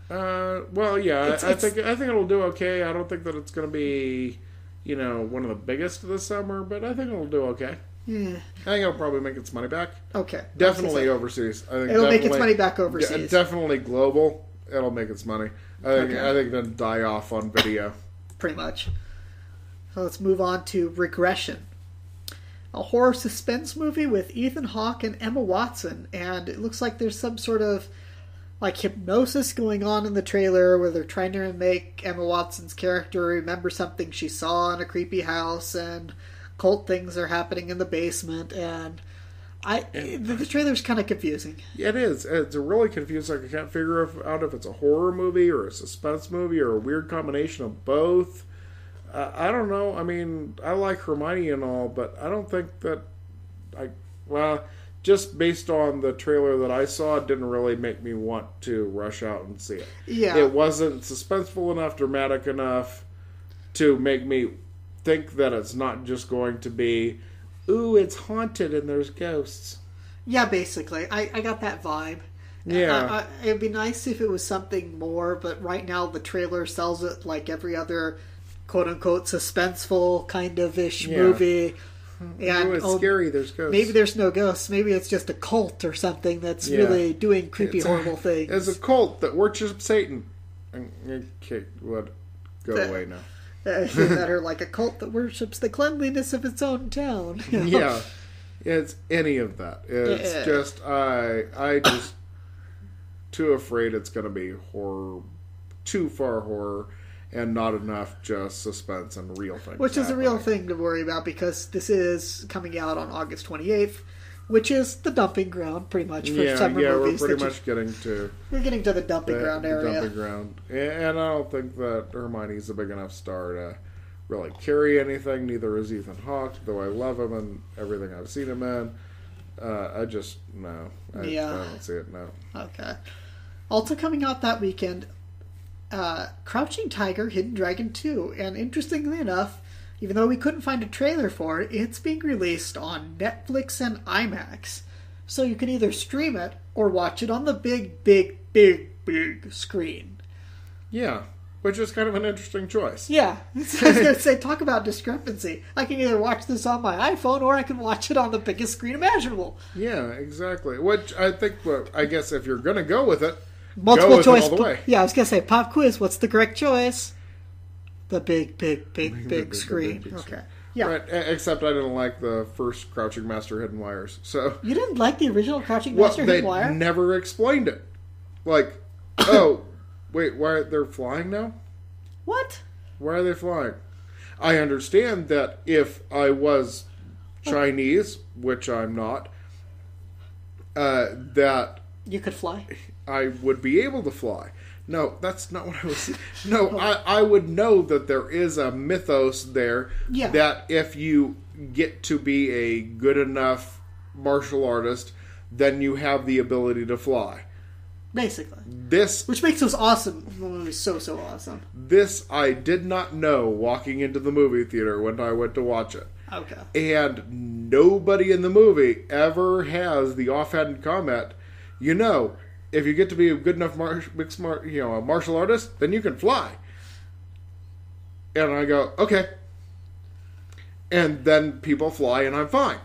Well, yeah, It's- I think it'll do okay. I don't think that it's going to be, one of the biggest of the summer, but I think it'll do okay. Yeah. I think it'll probably make its money back. Okay. Definitely overseas. I think It'll make its definitely- money back overseas. Definitely global. It'll make its money. I think it'll die off on video. Pretty much. So let's move on to Regression. A horror suspense movie with Ethan Hawke and Emma Watson, and it looks like there's some sort of like hypnosis going on in the trailer where they're trying to make Emma Watson's character remember something she saw in a creepy house, and cult things are happening in the basement, and the trailer's kind of confusing. It is. It's really confusing. I can't figure out if it's a horror movie or a suspense movie or a weird combination of both. I don't know. I mean, I like Hermione and all, but I don't think that just based on the trailer that I saw, it didn't really make me want to rush out and see it. Yeah. It wasn't suspenseful enough, dramatic enough to make me think that it's not just going to be, ooh, it's haunted and there's ghosts. Yeah, basically. I got that vibe. Yeah. It'd be nice if it was something more, but right now the trailer sells it like every other quote-unquote suspenseful kind of ish movie. And Ooh, it's scary, there's ghosts. maybe there's no ghosts. Maybe it's just a cult or something that's really doing creepy, horrible things. It's a cult that worships Satan. Okay, what? Go away now. That are like a cult that worships the cleanliness of its own town. you know? Yeah, it's any of that. It's just I just too afraid it's going to be horror, too far horror, and not enough just suspense and real things. Which is a real happening. thing to worry about because this is coming out on August 28th, which is the dumping ground pretty much for summer movies. We're pretty much getting to the dumping ground area. Dumping ground, and I don't think that Hermione's a big enough star to really carry anything. Neither is Ethan Hawke, though I love him and everything I've seen him in. I just no. I don't see it. No. Okay. Also coming out that weekend, Crouching Tiger, Hidden Dragon 2, and interestingly enough, even though we couldn't find a trailer for it, it's being released on Netflix and IMAX. So you can either stream it or watch it on the big screen. Yeah, which is kind of an interesting choice. Yeah, I was going to say, talk about discrepancy. I can either watch this on my iPhone or I can watch it on the biggest screen imaginable. Yeah, exactly. Which I think, I guess if you're going to go with it, multiple go with choice. it all the way. Yeah, I was going to say, pop quiz, what's the correct choice? The big screen. Okay. Yeah. Right, except I didn't like the first Crouching Master Hidden Wires. So you didn't like the original Crouching Master Hidden Wire? They never explained it. Like, oh, wait, why they're flying now? What? Why are they flying? I understand that if I was Chinese, which I'm not, that you could fly. I would be able to fly. No, that's not what I was saying. No, I would know that there is a mythos there that if you get to be a good enough martial artist, then you have the ability to fly. Basically. Which makes those awesome movies so awesome. This I did not know walking into the movie theater when I went to watch it. Okay. And nobody in the movie ever has the offhand comment, if you get to be a good enough a martial artist, then you can fly. And I go, okay. And then people fly and I'm fine.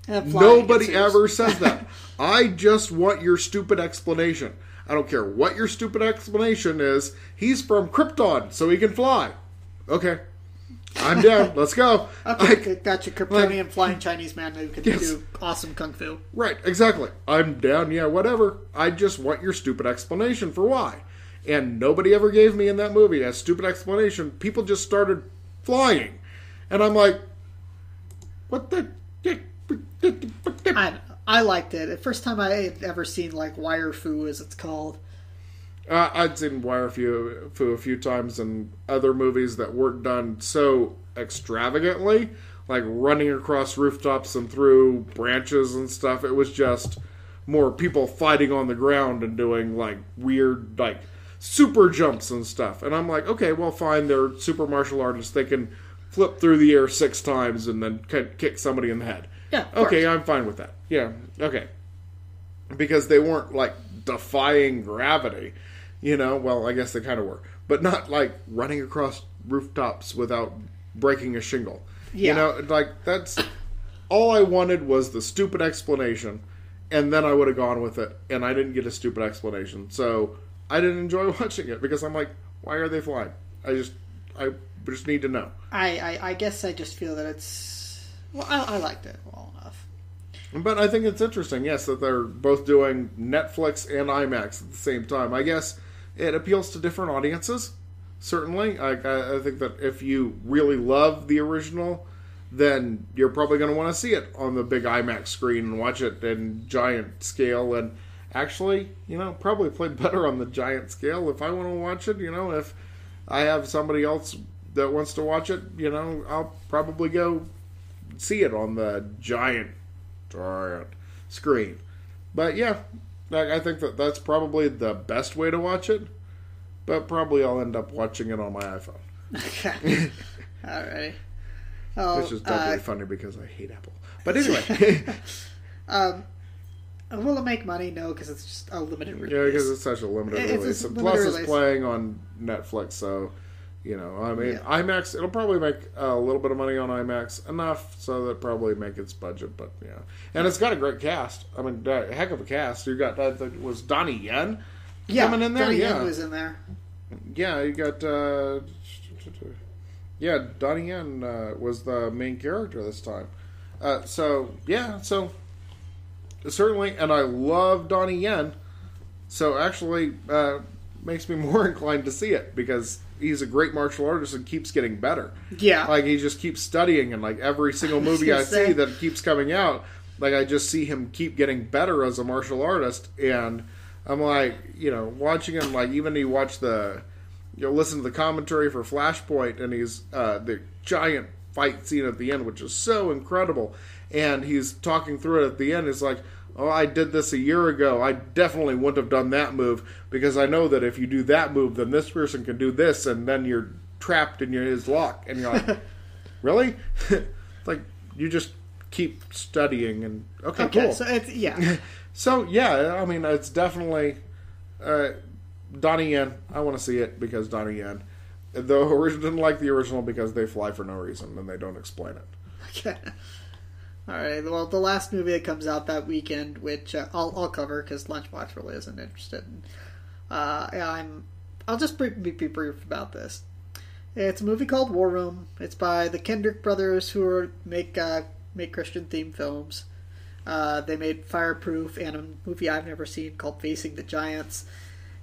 Nobody ever says that. I just want your stupid explanation. I don't care what your stupid explanation is. He's from Krypton, so he can fly. Okay. I'm down. Let's go. Okay, got your Kryptonian flying Chinese man who can do awesome kung fu. Right, exactly. I'm down, yeah, whatever. I just want your stupid explanation for why. And nobody ever gave me in that movie a stupid explanation. People just started flying. And I'm like, what the... I liked it. The first time I had ever seen, wire fu, as it's called. I'd seen wire fu a few times in other movies that weren't done so extravagantly, like running across rooftops and through branches and stuff. It was just more people fighting on the ground and doing weird super jumps and stuff. And I'm like, okay, well, fine. They're super martial artists. They can flip through the air 6 times and then kick somebody in the head. Yeah. Okay, I'm fine with that. Yeah. Okay. Because they weren't defying gravity. Well, I guess they kind of were. But not running across rooftops without breaking a shingle. Yeah. That's... All I wanted was the stupid explanation, and then I would have gone with it, and I didn't get a stupid explanation. So, I didn't enjoy watching it, because I'm like, why are they flying? I just need to know. I guess I just feel that it's... Well, I liked it well enough. But I think it's interesting, yes, that they're both doing Netflix and IMAX at the same time. I guess it appeals to different audiences, certainly. I think that if you really love the original, then you're probably going to want to see it on the big IMAX screen and watch it in giant scale. And actually, probably play better on the giant scale if I want to watch it. If I have somebody else that wants to watch it, I'll probably go see it on the giant screen. But yeah, I think that that's probably the best way to watch it, but probably I'll end up watching it on my iPhone. Okay. Alright. Which is doubly funny because I hate Apple. But anyway. Will it make money? No, because it's just a limited release. Yeah, because it's such a limited release. And plus it's playing on Netflix, so... IMAX, it'll probably make a little bit of money on IMAX, enough so that probably make its budget, but yeah. And it's got a great cast. I mean, a heck of a cast. You got, was Donnie Yen coming in there? Donnie Yen was in there. Yeah, you got, Donnie Yen was the main character this time. So certainly, and I love Donnie Yen, so actually makes me more inclined to see it, because he's a great martial artist and keeps getting better. Yeah. He just keeps studying, and every single movie I see that keeps coming out, I just see him keep getting better as a martial artist, and I'm watching him, even you watch listen to the commentary for Flashpoint, and he's, the giant fight scene at the end, which is so incredible, and he's talking through it at the end, it's like, oh, I did this a year ago. I definitely wouldn't have done that move, because I know that if you do that move, then this person can do this, and then you're trapped in his lock. And you're like, really? Like, you just keep studying and... Okay, cool. So, it's, So, yeah, I mean, it's definitely... Donnie Yen. I want to see it because Donnie Yen. Though I didn't like the original because they fly for no reason and they don't explain it. Okay. All right. Well, the last movie that comes out that weekend, which I'll cover because Lunchbox really isn't interested in. I'll just be brief about this. It's a movie called War Room. It's by the Kendrick brothers, who make Christian themed films. They made Fireproof and a movie I've never seen called Facing the Giants.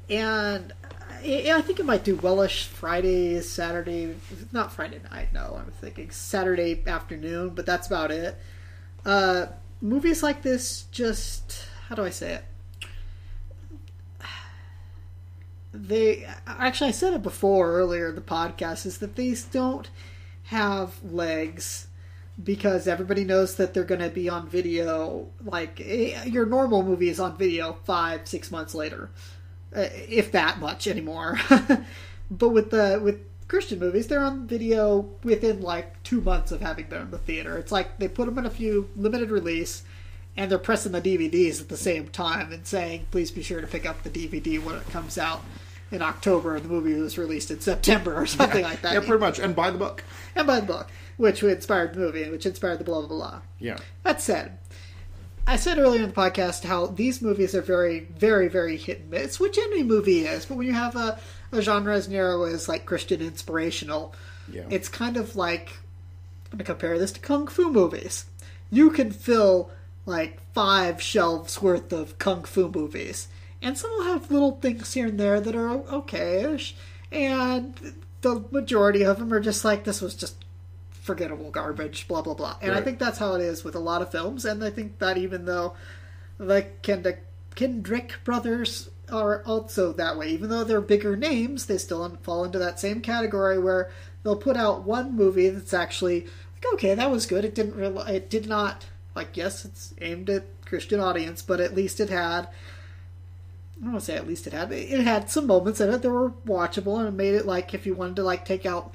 And I think it might do wellish Saturday, not Friday night, no, I'm thinking Saturday afternoon, but that's about it. Movies like this just, how do I say it? I said it before earlier in the podcast, is that these don't have legs because everybody knows that they're going to be on video. Like, your normal movie is on video 5-6 months later. If that much anymore. But with Christian movies, they're on video within like 2 months of having been in the theater. It's like they put them in a few limited release, and they're pressing the DVDs at the same time and saying, please be sure to pick up the DVD when it comes out in October. The movie was released in September or something like that. Yeah, pretty much. And buy the book. And buy the book, which inspired the movie, which inspired the blah, blah, blah. Yeah. That said, I said earlier in the podcast how these movies are very, very, very hit and miss, which any movie is. But when you have a genre as narrow as like Christian inspirational, it's kind of like, I'm going to compare this to Kung Fu movies. You can fill like 5 shelves worth of Kung Fu movies, and some will have little things here and there that are okay-ish, and the majority of them are just like, this was just forgettable garbage, blah, blah, blah. And right. I think that's how it is with a lot of films, and I think that even though the Kendrick brothers are also that way, even though they're bigger names, they still fall into that same category where they'll put out one movie that's actually like, okay, that was good. It did not, like, yes, it's aimed at Christian audience, but at least it had, I don't want to say at least it had some moments in it that were watchable, and it made it like, if you wanted to like take out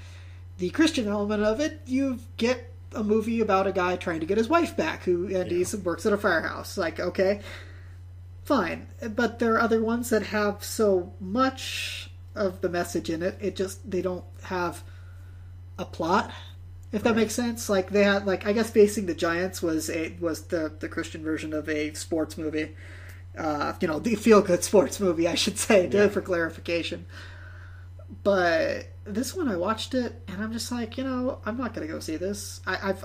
the Christian element of it, you get a movie about a guy trying to get his wife back he works at a firehouse. Like, okay, fine. But there are other ones that have so much of the message in it, they don't have a plot, if that makes sense. Like, they had, like, I guess Facing the Giants was the Christian version of a sports movie. The feel-good sports movie, I should say, for clarification. But this one, I watched it, and I'm just like, I'm not going to go see this. I've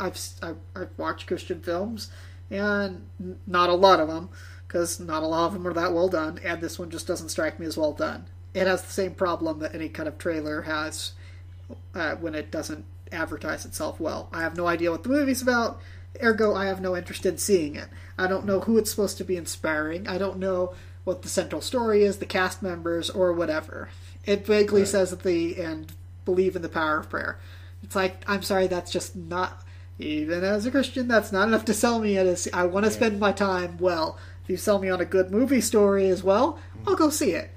watched Christian films, and not a lot of them, because not a lot of them are that well done, and this one just doesn't strike me as well done. It has the same problem that any kind of trailer has when it doesn't advertise itself well. I have no idea what the movie's about, ergo I have no interest in seeing it. I don't know who it's supposed to be inspiring. I don't know what the central story is, the cast members, or whatever. It vaguely says at the end, believe in the power of prayer. It's like, I'm sorry, that's just not, even as a Christian, that's not enough to sell me. I want to spend my time well. If you sell me on a good movie story as well, I'll go see it.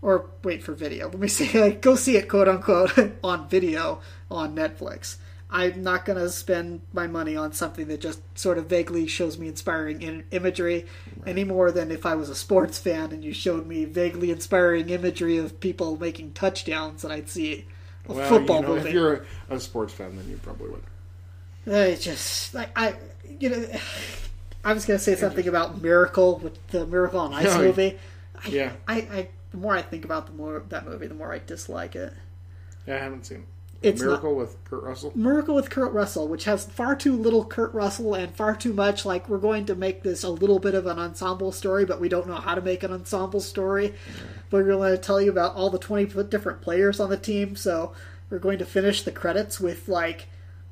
Or wait for video. Let me say, go see it, quote unquote, on video on Netflix. I'm not going to spend my money on something that just sort of vaguely shows me inspiring imagery any more than if I was a sports fan and you showed me vaguely inspiring imagery of people making touchdowns and I'd see a football movie. If you're a sports fan, then you probably would. It's just, like, I was going to say something about Miracle, with the Miracle on Ice movie. The more I think about that movie, the more I dislike it. Yeah, I haven't seen it. It's Miracle with Kurt Russell? Miracle with Kurt Russell, which has far too little Kurt Russell and far too much, like, we're going to make this a little bit of an ensemble story, but we don't know how to make an ensemble story. But we're going to tell you about all the 20 different players on the team, so we're going to finish the credits with, like,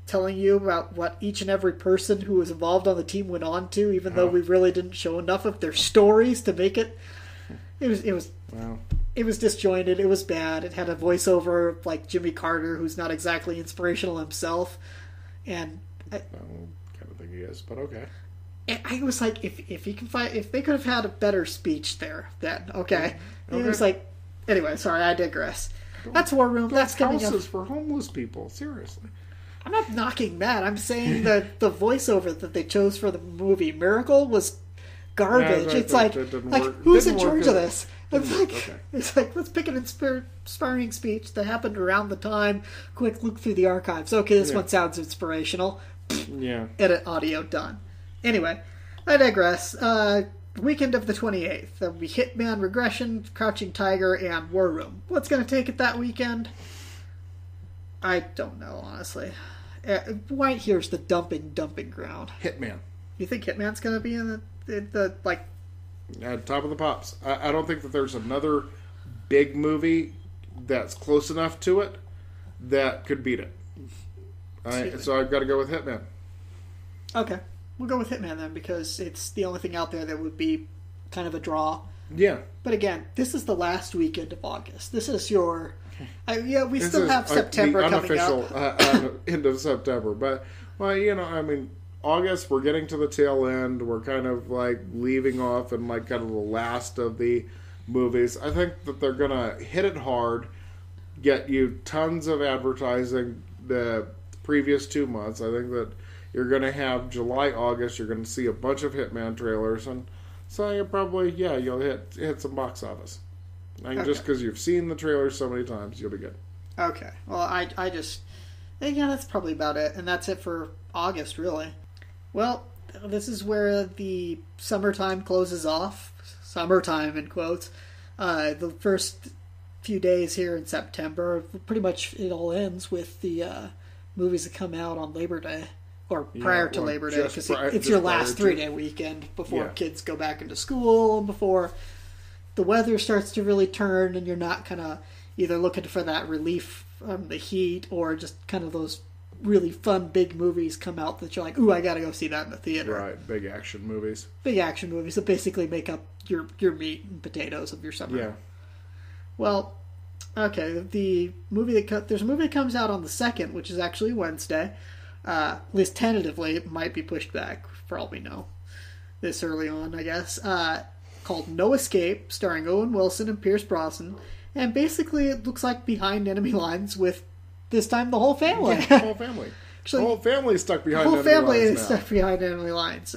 telling you about what each and every person who was involved on the team went on to, even though we really didn't show enough of their stories to make it. It was wow. It was disjointed. It was bad. It had a voiceover like Jimmy Carter, who's not exactly inspirational himself. And I kind of think he is, but okay. I was like, if they could have had a better speech there, then okay. It was like, anyway. Sorry, I digress. That's War Room. That's coming up. Houses for homeless people. Seriously. I'm not knocking that. I'm saying that the voiceover that they chose for the movie Miracle was garbage. Yeah, It's like who's in charge of this? It's like, let's pick an inspiring speech that happened around the time. Quick look through the archives. Okay, this one sounds inspirational. Yeah. Edit audio, done. Anyway, I digress. Weekend of the 28th. There'll be Hitman Regression, Crouching Tiger, and War Room. What's going to take it that weekend? I don't know, honestly. Right here's the dumping ground. Hitman. You think Hitman's going to be in the like... At top of the pops. I don't think that there's another big movie that's close enough to it that could beat it. So I've got to go with Hitman. Okay. We'll go with Hitman then, because it's the only thing out there that would be kind of a draw. Yeah. But again, this is the last weekend of August. This is your... we still have September the coming up. unofficial end of September. But, August, we're getting to the tail end. We're kind of, leaving off and, kind of the last of the movies. I think that they're going to hit it hard, get you tons of advertising the previous 2 months. I think that you're going to have July, August. You're going to see a bunch of Hitman trailers, and so you'll probably you'll hit some box office. Just because you've seen the trailers so many times, you'll be good. Okay. Well, I just that's probably about it, and that's it for August, really. Well, this is where the summertime closes off. Summertime in quotes. The first few days here in September, pretty much it all ends with the movies that come out on Labor Day. Or prior to Labor Day, because it's your last 3-day weekend before kids go back into school, and before the weather starts to really turn, and you're not kind of either looking for that relief from the heat, or just kind of those really fun big movies come out that you're like, ooh, I gotta go see that in the theater. Right, big action movies. Big action movies that basically make up your meat and potatoes of your summer. Yeah. Well, okay, there's a movie that comes out on the 2nd, which is actually Wednesday. At least tentatively, it might be pushed back, for all we know, this early on, I guess, called No Escape, starring Owen Wilson and Pierce Brosnan, and basically it looks like Behind Enemy Lines with, this time, the whole family. Yeah, the whole family. Actually, the whole family is stuck behind enemy lines. The whole family is stuck behind enemy lines.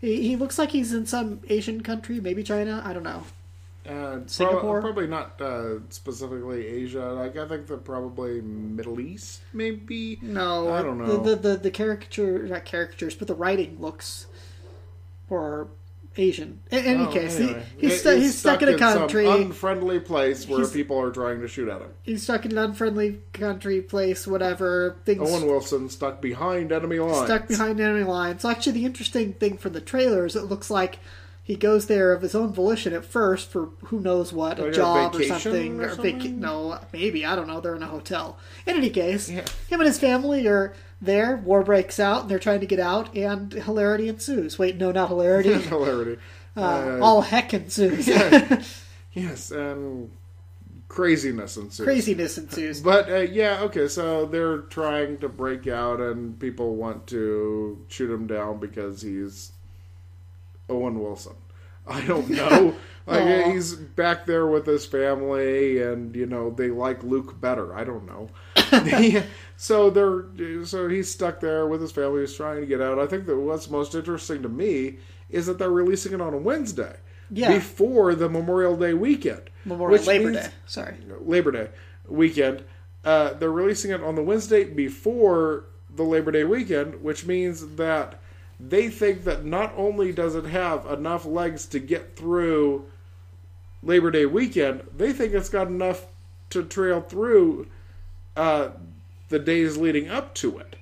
He looks like he's in some Asian country, maybe China, I don't know. Singapore? Probably not specifically Asia. I think they're probably Middle East, maybe. No, I don't know. The caricature, not caricatures, but the writing looks more Asian. In any case, anyway. he's stuck in a country, some unfriendly place where people are trying to shoot at him. He's stuck in an unfriendly country, place, whatever. Owen Wilson stuck behind enemy lines. So actually, the interesting thing from the trailer is it looks like he goes there of his own volition at first for who knows what, a job or something. No, maybe. I don't know. They're in a hotel. In any case, him and his family are there. War breaks out, and they're trying to get out, and hilarity ensues. Wait, no, not hilarity. Hilarity. All heck ensues. Yes, and craziness ensues. But, okay, so they're trying to break out, and people want to shoot him down because he's Owen Wilson. I don't know. He's back there with his family, and they like Luke better. I don't know. So he's stuck there with his family. He's trying to get out. I think that what's most interesting to me is that they're releasing it on a Wednesday, before the Memorial Day weekend. Labor Day weekend. They're releasing it on the Wednesday before the Labor Day weekend, which means that they think that not only does it have enough legs to get through Labor Day weekend, they think it's got enough to trail through the days leading up to it.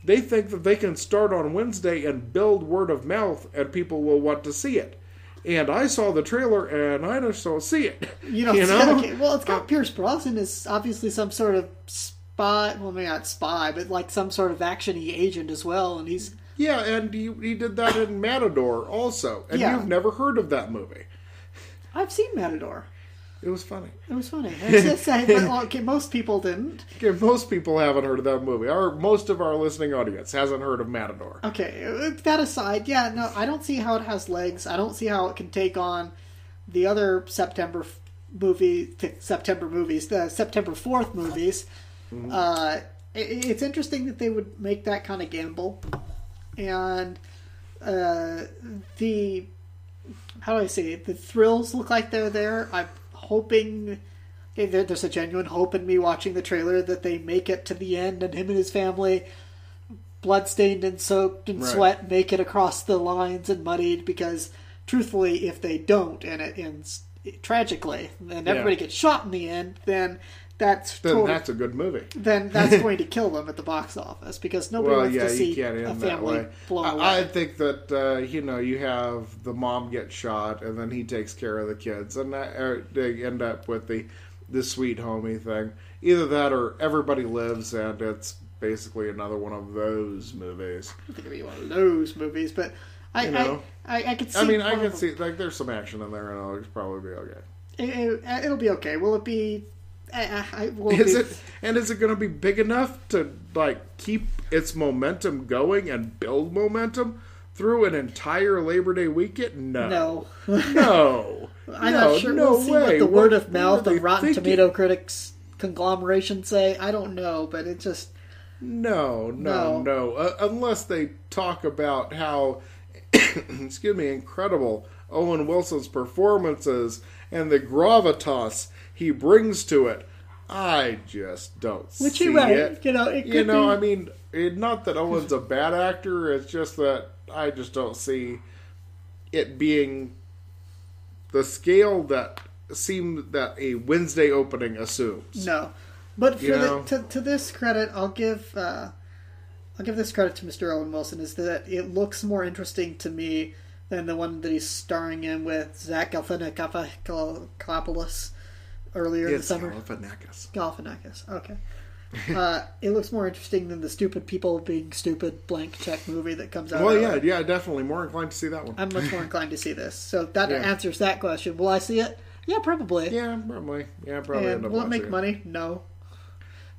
They think that they can start on Wednesday and build word of mouth, and people will want to see it. And I saw the trailer, and I just don't see it. Okay. Well, it's got Pierce Brosnan as obviously some sort of spy. Well, maybe not spy, but like some sort of action-y agent as well, and he's... Yeah, and he did that in Matador also. And you've never heard of that movie. I've seen Matador. It was funny. Most people didn't. Okay, most people haven't heard of that movie. Most of our listening audience hasn't heard of Matador. Okay, that aside, I don't see how it has legs. I don't see how it can take on the other September 4th movies. Mm-hmm. it's interesting that they would make that kind of gamble. And the how do I say it? The thrills look like they're there. I'm hoping there's a genuine hope in me watching the trailer that they make it to the end and him and his family, bloodstained and soaked in sweat, make it across the lines and muddied. Because truthfully, if they don't and it ends tragically and everybody gets shot in the end, then that's a good movie. Then that's going to kill them at the box office, because nobody wants to see a family blown away. I think that you have the mom get shot and then he takes care of the kids, and they end up with the sweet homie thing. Either that or Everybody Lives, and it's basically another one of those movies. I don't think it'd be one of those movies, but I could see. I mean, I can see like there's some action in there, and it'll probably be okay. It'll be okay. Will it be? Is it going to be big enough to like keep its momentum going and build momentum through an entire Labor Day weekend? No. I'm not sure. No we'll see way. what the word of mouth of Rotten Tomato critics conglomeration say. I don't know, but it just no. Unless they talk about how incredible Owen Wilson's performance is and the gravitas he brings to it. I just don't see it. It could be. I mean, not that Owen's a bad actor, it's just that I just don't see it being the scale that a Wednesday opening assumes. No. But to this credit, I'll give this credit to Mr. Owen Wilson, is that it looks more interesting to me than the one that he's starring in with Zach Galifianakis earlier in the summer. Galifianakis. Okay. It looks more interesting than the stupid people being stupid blank check movie that comes out. Well, yeah, definitely more inclined to see that one. I'm much more inclined to see this. So that answers that question. Will I see it? Yeah, probably. Yeah, probably. Yeah, probably. And will it make money? No.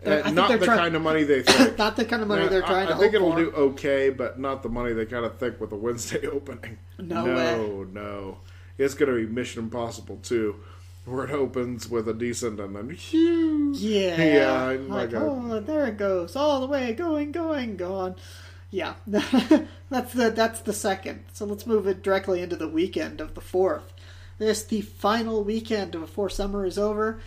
Not the kind of money they think. Not the kind of money they're trying to I think hope it'll for. do okay, but not the money they kind of think with a Wednesday opening. No. It's going to be Mission Impossible 2, where it opens with a decent and then huge. Yeah. There it goes. All the way, going. Yeah. That's the second. So let's move it directly into the weekend of the 4th. This the final weekend before summer is over.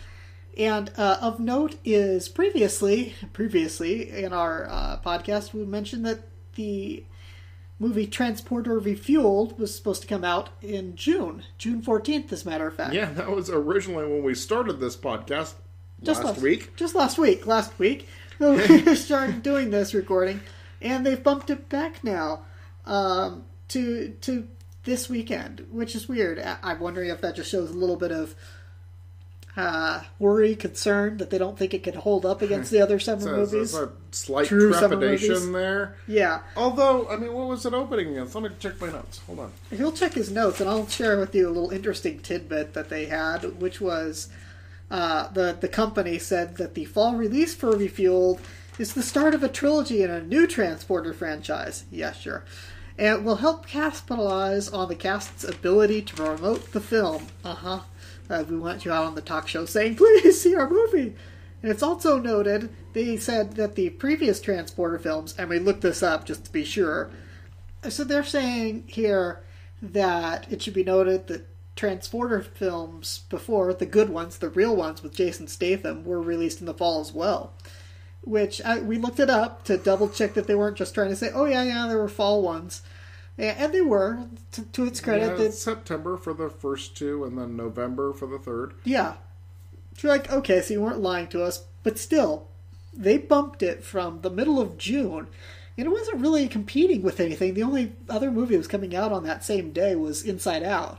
And of note is previously in our podcast, we mentioned that the movie Transporter Refueled was supposed to come out in June 14th, as a matter of fact. Yeah, that was originally when we started this podcast last week. Just last week. We started doing this recording, and they've bumped it back now to this weekend, which is weird. I'm wondering if that just shows a little bit of worry, concern that they don't think it can hold up against the other summer movies. There's a slight trepidation there. Yeah. Although, I mean, what was it opening against? Let me check my notes. Hold on. He'll check his notes, and I'll share with you a little interesting tidbit that they had, which was the company said that the fall release for Refueled is the start of a trilogy in a new Transporter franchise. Yeah, sure. And will help capitalize on the cast's ability to promote the film. We want you out on the talk show saying, please see our movie. And it's also noted, they said that the previous Transporter films, and we looked this up just to be sure, so they're saying here that it should be noted that Transporter films before, the good ones, the real ones with Jason Statham, were released in the fall as well. Which, we looked it up to double check that they weren't just trying to say, oh yeah, there were fall ones. And they were, to its credit. Yeah, September for the first two, and then November for the third. Yeah. You're like, okay, so you weren't lying to us. But still, they bumped it from the middle of June, and it wasn't really competing with anything. The only other movie that was coming out on that same day was Inside Out.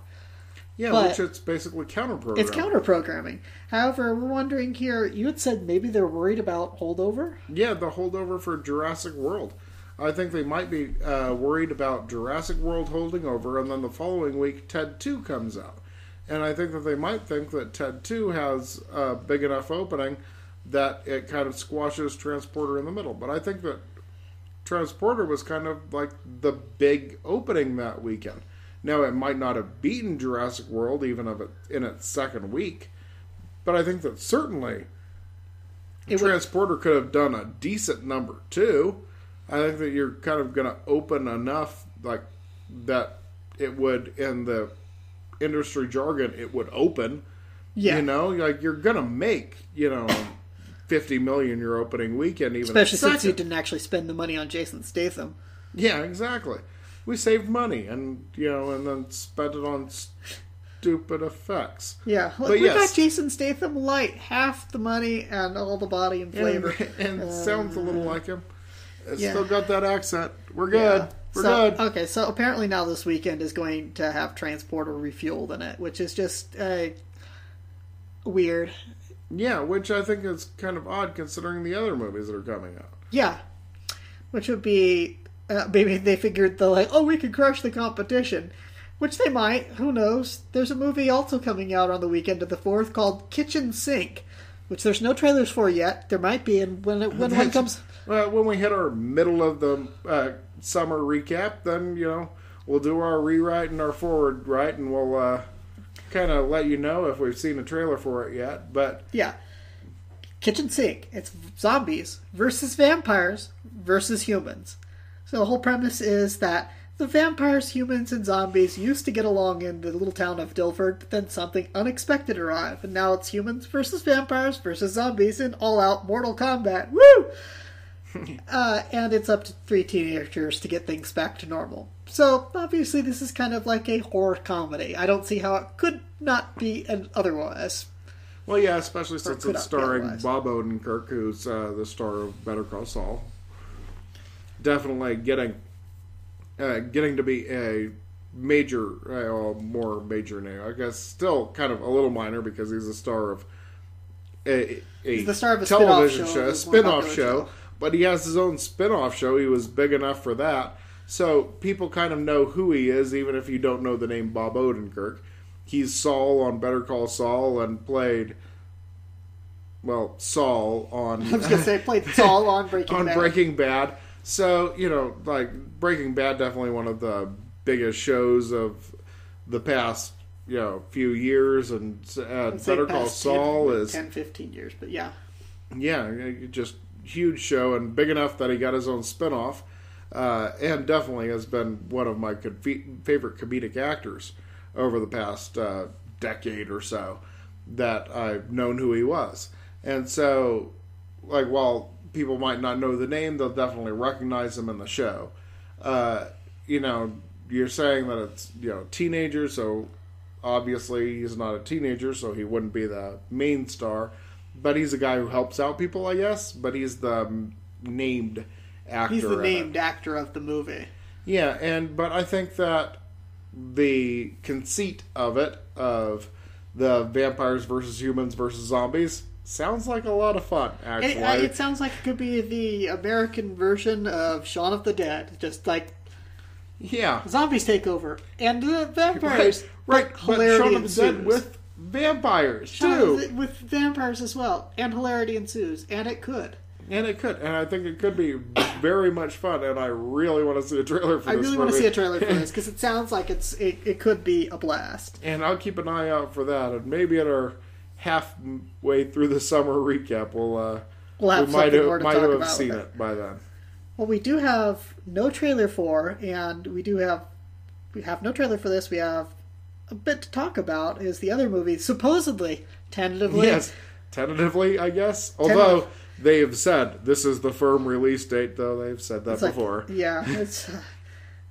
Yeah, which it's basically counter-programming. It's counter-programming. However, we're wondering here, you had said maybe they're worried about holdover? Yeah, the holdover for Jurassic World. I think they might be worried about Jurassic World holding over, and then the following week, Ted 2 comes out. And I think that they might think that Ted 2 has a big enough opening that it kind of squashes Transporter in the middle. But I think that Transporter was kind of like the big opening that weekend. Now, it might not have beaten Jurassic World even in its second week, but I think that certainly Transporter could have done a decent number too. I think that you're kind of going to open enough like that it would, in the industry jargon, it would open. Yeah. You know, like you're going to make, 50 million your opening weekend, even especially since you didn't actually spend the money on Jason Statham. Yeah, exactly. We saved money and then spent it on stupid effects. Yeah, we got Jason Statham light, half the money and all the body and flavor. And sounds a little like him. It's still got that accent. We're good. Yeah. We're good. Okay, so apparently now this weekend is going to have Transporter refueled in it, which is just weird. Yeah, which I think is kind of odd considering the other movies that are coming out. Yeah, which would be maybe they figured we could crush the competition. Which they might. Who knows? There's a movie also coming out on the weekend of the 4th called Kitchen Sink, which there's no trailers for yet. There might be, and when one comes... Well, when we hit our middle of the summer recap, then, we'll do our rewrite and our forward right, and we'll kind of let you know if we've seen a trailer for it yet. But yeah. Kitchen Sink. It's zombies versus vampires versus humans. So the whole premise is that the vampires, humans, and zombies used to get along in the little town of Dilford, but then something unexpected arrived, and now it's humans versus vampires versus zombies in all-out Mortal Kombat. Woo! And it's up to 3 teenagers to get things back to normal. So, obviously, this is kind of like a horror comedy. I don't see how it could not be otherwise. Well, yeah, especially since it's starring Bob Odenkirk, who's the star of Better Call Saul. Definitely getting to be a major, more major name. I guess still kind of a little minor because he's the star of he's the star of a television show, a spin-off show. But he has his own spin-off show. He was big enough for that. So people kind of know who he is, even if you don't know the name Bob Odenkirk. He's Saul on Better Call Saul and played, Saul on... I was going to say, played Saul on Breaking Bad. On Breaking Bad. So, Breaking Bad, definitely one of the biggest shows of the past, few years. And Better Call Saul is... 10, 15 years, but yeah. Yeah, just huge show and big enough that he got his own spinoff. And definitely has been one of my favorite comedic actors over the past decade or so that I've known who he was. And so, while people might not know the name, they'll definitely recognize him in the show. You're saying that it's, teenagers, so obviously he's not a teenager, so he wouldn't be the main star. But he's a guy who helps out people, I guess. But he's the named actor. He's the named actor of the movie. Yeah, but I think that the conceit of it, of the vampires versus humans versus zombies, sounds like a lot of fun, actually. It sounds like it could be the American version of Shaun of the Dead. Just like, zombies take over. And the vampires. Right. But Shaun of the Dead with vampires, too. With vampires as well. And hilarity ensues. And it could. And I think it could be very much fun. And I really want to see a trailer for this movie. I really want to see a trailer for this, because it sounds like it could be a blast. And I'll keep an eye out for that. And maybe at our halfway through the summer recap, we might have seen it by then. Well, we do have no trailer for, and we have no trailer for this. We have a bit to talk about. Is the other movie supposedly, tentatively? Yes, tentatively, I guess. Although they have said this is the firm release date, though they've said that before. It's a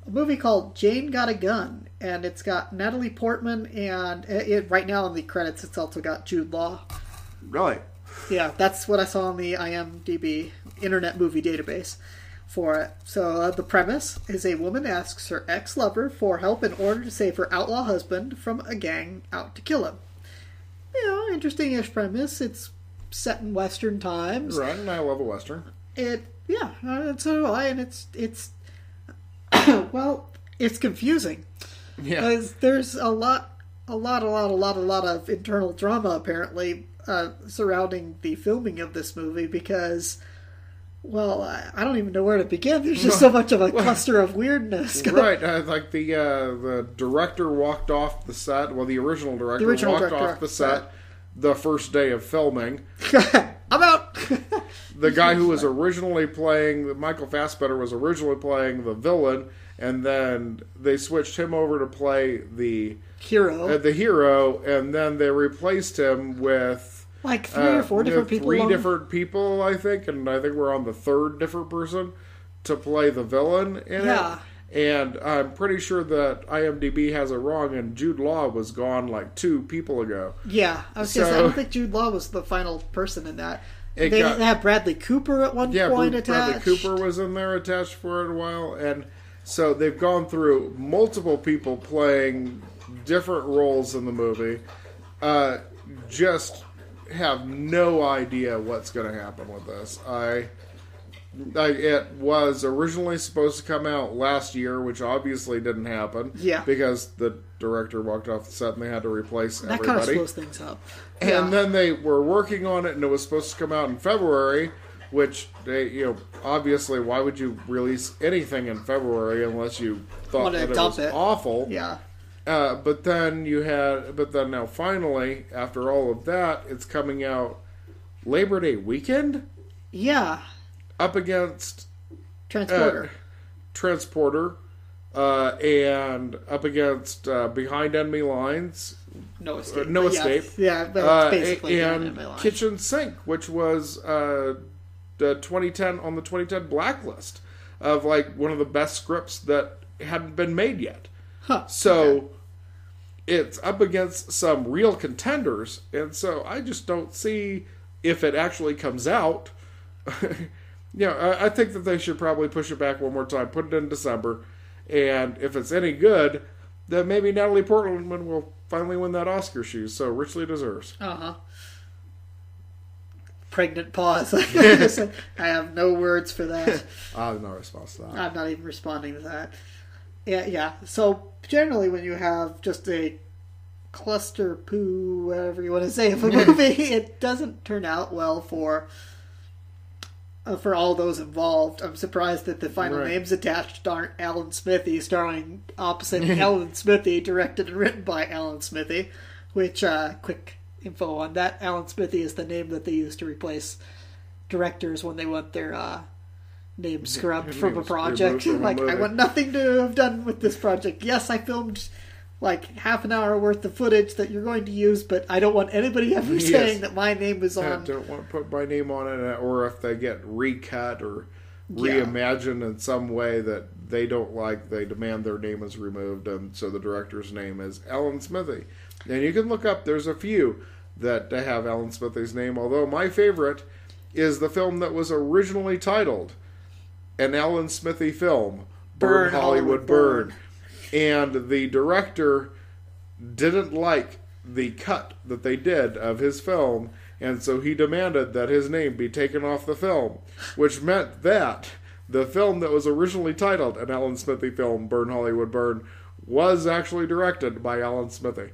movie called Jane Got a Gun, and it's got Natalie Portman, and right now in the credits it's also got Jude Law. Really? Yeah, that's what I saw on the IMDb Internet Movie Database for it. So the premise is a woman asks her ex-lover for help in order to save her outlaw husband from a gang out to kill him. Interesting-ish premise. It's set in Western times. Right, and I love a Western. And so do I, and it's well, it's confusing. Yeah. There's a lot of internal drama apparently surrounding the filming of this movie because, well, I don't even know where to begin. There's just so much of a cluster of weirdness. Right, like the director walked off the set. Well, the original director walked off the set the first day of filming. I'm out. the guy who was originally playing Michael Fassbender was originally playing the villain, and then they switched him over to play the hero, and then they replaced him with like 3 or 4 different people. 3 different people, I think, and I think we're on the 3rd different person to play the villain in it. And I'm pretty sure that IMDb has it wrong, and Jude Law was gone like 2 people ago. Yeah, I was going to say, I don't think Jude Law was the final person in that. They didn't have Bradley Cooper at one point attached. Bradley Cooper was in there attached for a while, and so they've gone through multiple people playing different roles in the movie. Just have no idea what's going to happen with this. It was originally supposed to come out last year, which obviously didn't happen. Yeah. Because the director walked off the set and they had to replace everybody. That kind of slows things up. And then they were working on it, and it was supposed to come out in February, which they, obviously, why would you release anything in February unless you thought that it was awful? Yeah. But then now finally, after all of that, it's coming out Labor Day weekend? Yeah. Up against Transporter. And up against Behind Enemy Lines. No Escape. No Escape. Yeah, but it's basically and Kitchen Sink, which was the 2010 on the 2010 blacklist of like one of the best scripts that hadn't been made yet. So it's up against some real contenders, and so I just don't see if it actually comes out. I think that they should probably push it back one more time, put it in December, and if it's any good, then maybe Natalie Portman will finally win that Oscar she so richly deserves. Pregnant pause. I have no words for that. I have no response to that. I'm not even responding to that. Yeah. So generally, when you have just a cluster poo, whatever you want to say, of a movie, it doesn't turn out well for all those involved. I'm surprised that the final names attached aren't Alan Smithy, starring opposite Alan Smithy, directed and written by Alan Smithy. Which, quick info on that: Alan Smithy is the name that they use to replace directors when they want their name scrubbed from a project. Like, I want nothing to have done with this project. Yes, I filmed like half an hour worth of footage that you're going to use, but I don't want anybody ever saying that my name is on. I don't want to put my name on it, or if they get recut or reimagined in some way that they don't like, they demand their name is removed, and so the director's name is Alan Smithy. And you can look up, there's a few that have Alan Smithy's name, although my favorite is the film that was originally titled An Alan Smithy Film, Burn Hollywood Burn. And the director didn't like the cut that they did of his film, and so he demanded that his name be taken off the film, which meant that the film that was originally titled An Alan Smithy Film, Burn Hollywood Burn, was actually directed by Alan Smithy.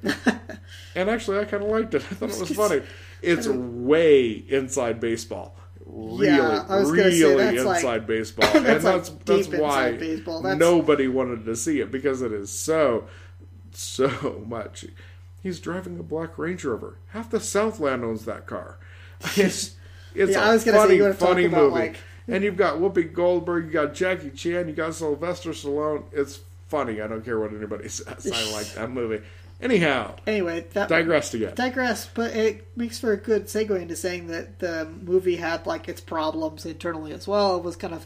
And actually, I kind of liked it. I thought it was funny. It's way inside baseball. Really inside baseball. And that's why nobody wanted to see it, because it is so much. He's driving a black Range Rover. Half the Southland owns that car. It's a funny movie. And you've got Whoopi Goldberg, you got Jackie Chan, you got Sylvester Stallone. It's funny. I don't care what anybody says. I like that movie. Anyway, digress, but it makes for a good segue into saying that the movie had like its problems internally as well. It was kind of,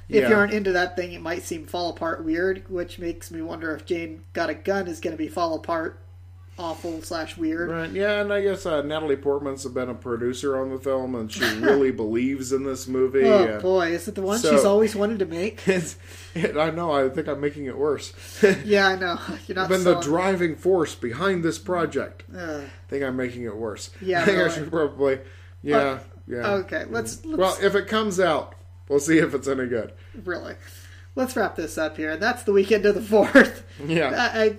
if you aren't into that thing, it might seem fall apart weird, which makes me wonder if Jane Got a Gun is going to be fall apart awful / weird. Right, yeah, and I guess Natalie Portman's been a producer on the film, and she really believes in this movie. Oh, boy, is it the one she's always wanted to make? I know, I think I'm making it worse. Yeah, I know. You're not been the driving force behind this project. I think I'm making it worse. Yeah, I think I should probably... Yeah. Okay, let's... Well, if it comes out, we'll see if it's any good. Really. Let's wrap this up here. That's the weekend of the 4th. Yeah.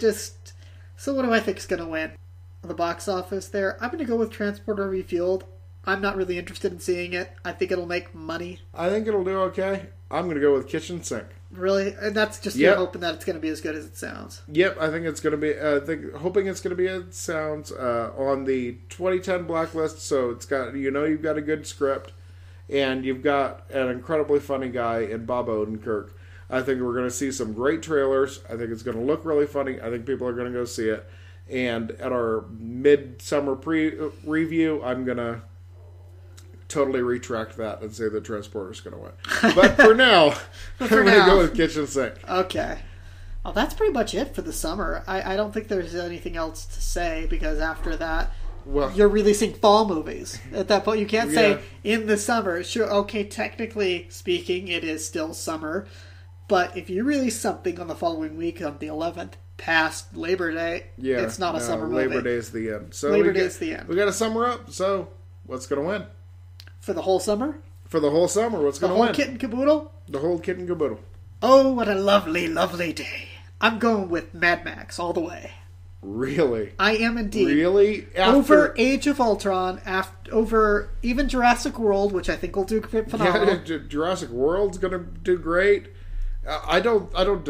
So what do I think is going to win? The box office there? I'm going to go with Transporter Refueled. I'm not really interested in seeing it. I think it'll make money. I think it'll do okay. I'm going to go with Kitchen Sink. Really? And that's just you hoping that it's going to be as good as it sounds. Yep, I think it's going to be... hoping it's going to be as it sounds on the 2010 blacklist. So it's got, you've got a good script, and you've got an incredibly funny guy in Bob Odenkirk. I think we're going to see some great trailers. I think it's going to look really funny. I think people are going to go see it. And at our midsummer review, I'm going to totally retract that and say the Transporter's going to win. But for now, I'm going to go with Kitchen Sink. Okay. Well, that's pretty much it for the summer. I don't think there's anything else to say, because after that, you're releasing fall movies. At that point, you can't say in the summer. Sure, okay, technically speaking, it is still summer. But if you release something on the following week, on the 11th, past Labor Day, it's not a summer movie. Labor Day is the end. So Labor Day is the end. We got to summer up, so what's going to win? For the whole summer? For the whole summer, what's going to win? The whole kit and caboodle? The whole kit and caboodle. Oh, what a lovely, lovely day. I'm going with Mad Max all the way. Really? I am indeed. Really? Over Age of Ultron, over even Jurassic World, which I think will do phenomenal. Yeah, Jurassic World's going to do great. I don't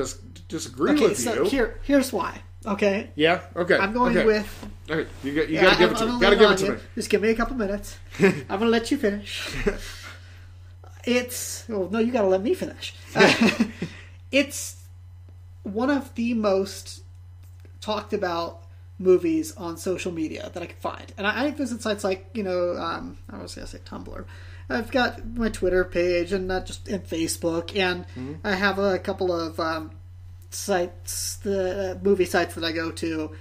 disagree with you. Okay, here's why. Okay. Yeah. Okay. I'm going with. Okay. You got to give it to me. Got to give it to me. Just give me a couple minutes. I'm going to let you finish. No, you got to let me finish. It's one of the most talked about movies on social media that I could find, and I visit sites like I was going to say Tumblr. I've got my Twitter page and Facebook, and I have a couple of sites, the movie sites that I go to.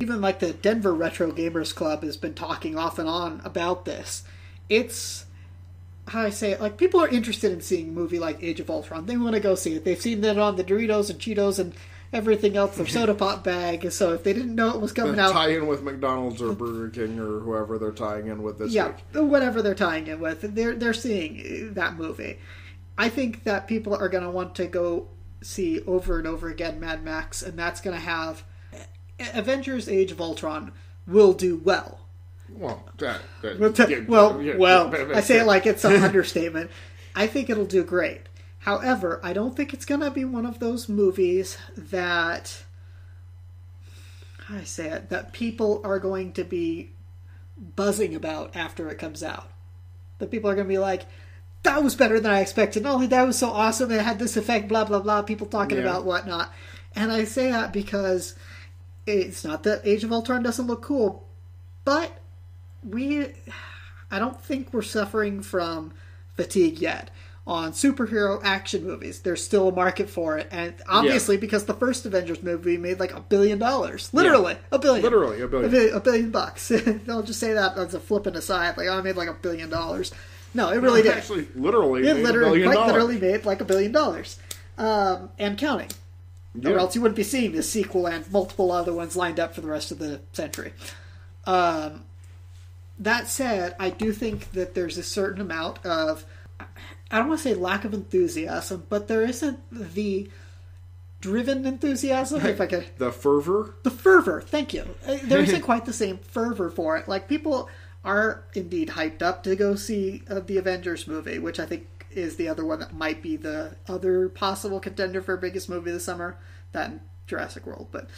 Even like the Denver Retro Gamers Club has been talking off and on about this. It's how I say it, like, people are interested in seeing a movie like Age of Ultron. They want to go see it. They've seen it on the Doritos and Cheetos and everything else, their soda pop bag. So if they didn't know it was coming out, tie in with McDonald's or Burger King or whoever they're tying in with this week. Whatever they're tying in with, they're seeing that movie. I think that people are going to want to go see over and over again Mad Max, and that's going to have Avengers: Age of Ultron will do well. Well, I say it like it's an understatement. I think it'll do great. However, I don't think it's going to be one of those movies that, how do I say it, that people are going to be buzzing about after it comes out. That people are going to be like, that was better than I expected. Not only that was so awesome, it had this effect, blah, blah, blah, people talking about whatnot. And I say that because it's not that Age of Ultron doesn't look cool, but I don't think we're suffering from fatigue yet. On superhero action movies, there's still a market for it, and obviously because the first Avengers movie made like $1 billion, literally $1 billion, $1 billion bucks. I'll just say that as a flippant aside, like, I made like $1 billion. No, it really did. Actually, literally, it made $1 billion. Made like $1 billion, and counting. Yeah. Or else you wouldn't be seeing this sequel and multiple other ones lined up for the rest of the century. That said, I do think that there's a certain amount of, I don't want to say lack of enthusiasm, but there isn't the driven enthusiasm, if I could. The fervor? The fervor, thank you. There isn't quite the same fervor for it. Like, people are indeed hyped up to go see the Avengers movie, which I think is the other one that might be the other possible contender for biggest movie this summer, that and Jurassic World. But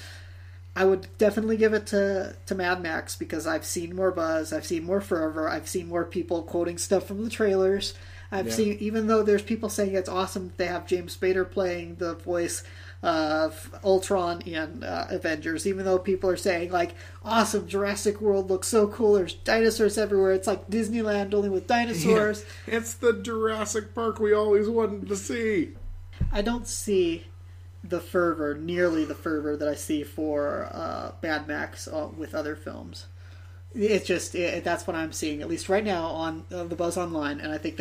I would definitely give it to Mad Max, because I've seen more buzz, I've seen more fervor, I've seen more people quoting stuff from the trailers. I've seen, even though there's people saying it's awesome that they have James Spader playing the voice of Ultron in Avengers, even though people are saying, like, awesome, Jurassic World looks so cool, there's dinosaurs everywhere, it's like Disneyland only with dinosaurs. Yeah, it's the Jurassic Park we always wanted to see. I don't see the fervor, nearly the fervor that I see for Mad Max with other films. It's just, that's what I'm seeing, at least right now on the buzz online, and I think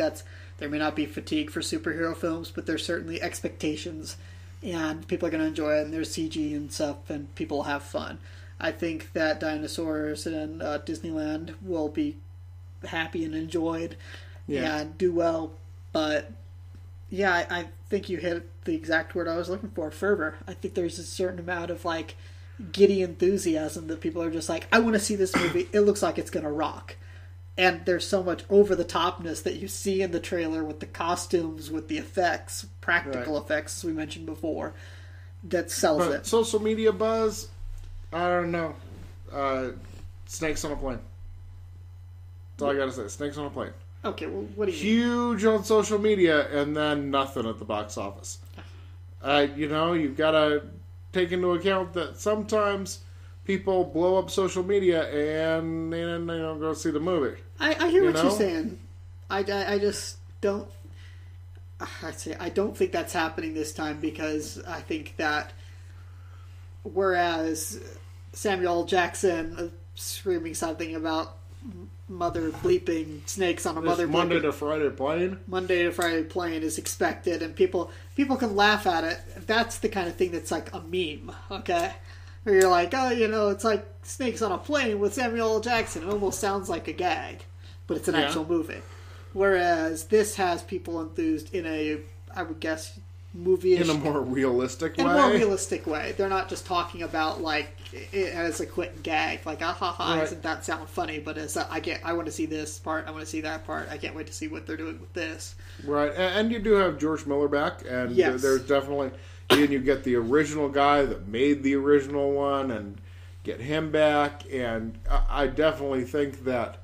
there may not be fatigue for superhero films, but there's certainly expectations, and people are going to enjoy it, and there's CG and stuff, and people will have fun. I think that dinosaurs and Disneyland will be happy and enjoyed and do well, but yeah, I think you hit the exact word I was looking for, fervor. I think there's a certain amount of, like, giddy enthusiasm that people are just like, I want to see this movie, it looks like it's going to rock. And there's so much over-the-topness that you see in the trailer with the costumes, with the effects, practical effects, as we mentioned before, that sells it. Social media buzz, I don't know. Snakes on a plane. That's all I gotta say. Snakes on a plane. Okay, well, what do you mean? Huge on social media, and then nothing at the box office. You've got to take into account that sometimes people blow up social media and they don't go see the movie. I hear what you're saying. I just don't. I don't think that's happening this time, because I think that whereas Samuel L. Jackson screaming something about mother bleeping snakes on a mother Monday bleeping, to Friday plane. Monday to Friday plane is expected, and people can laugh at it. That's the kind of thing that's like a meme, okay? Where you're like, it's like snakes on a plane with Samuel L. Jackson. It almost sounds like a gag, but it's an actual movie. Whereas this has people enthused in a, I would guess, movie-ish. In a more realistic way. In a more realistic way. They're not just talking about, like, it as a quick gag. Like, right. Doesn't that sound funny? But as I want to see this part, I want to see that part. I can't wait to see what they're doing with this. Right. And you do have George Miller back. And yes. There's definitely... And you get the original guy that made the original one and get him back. And I definitely think that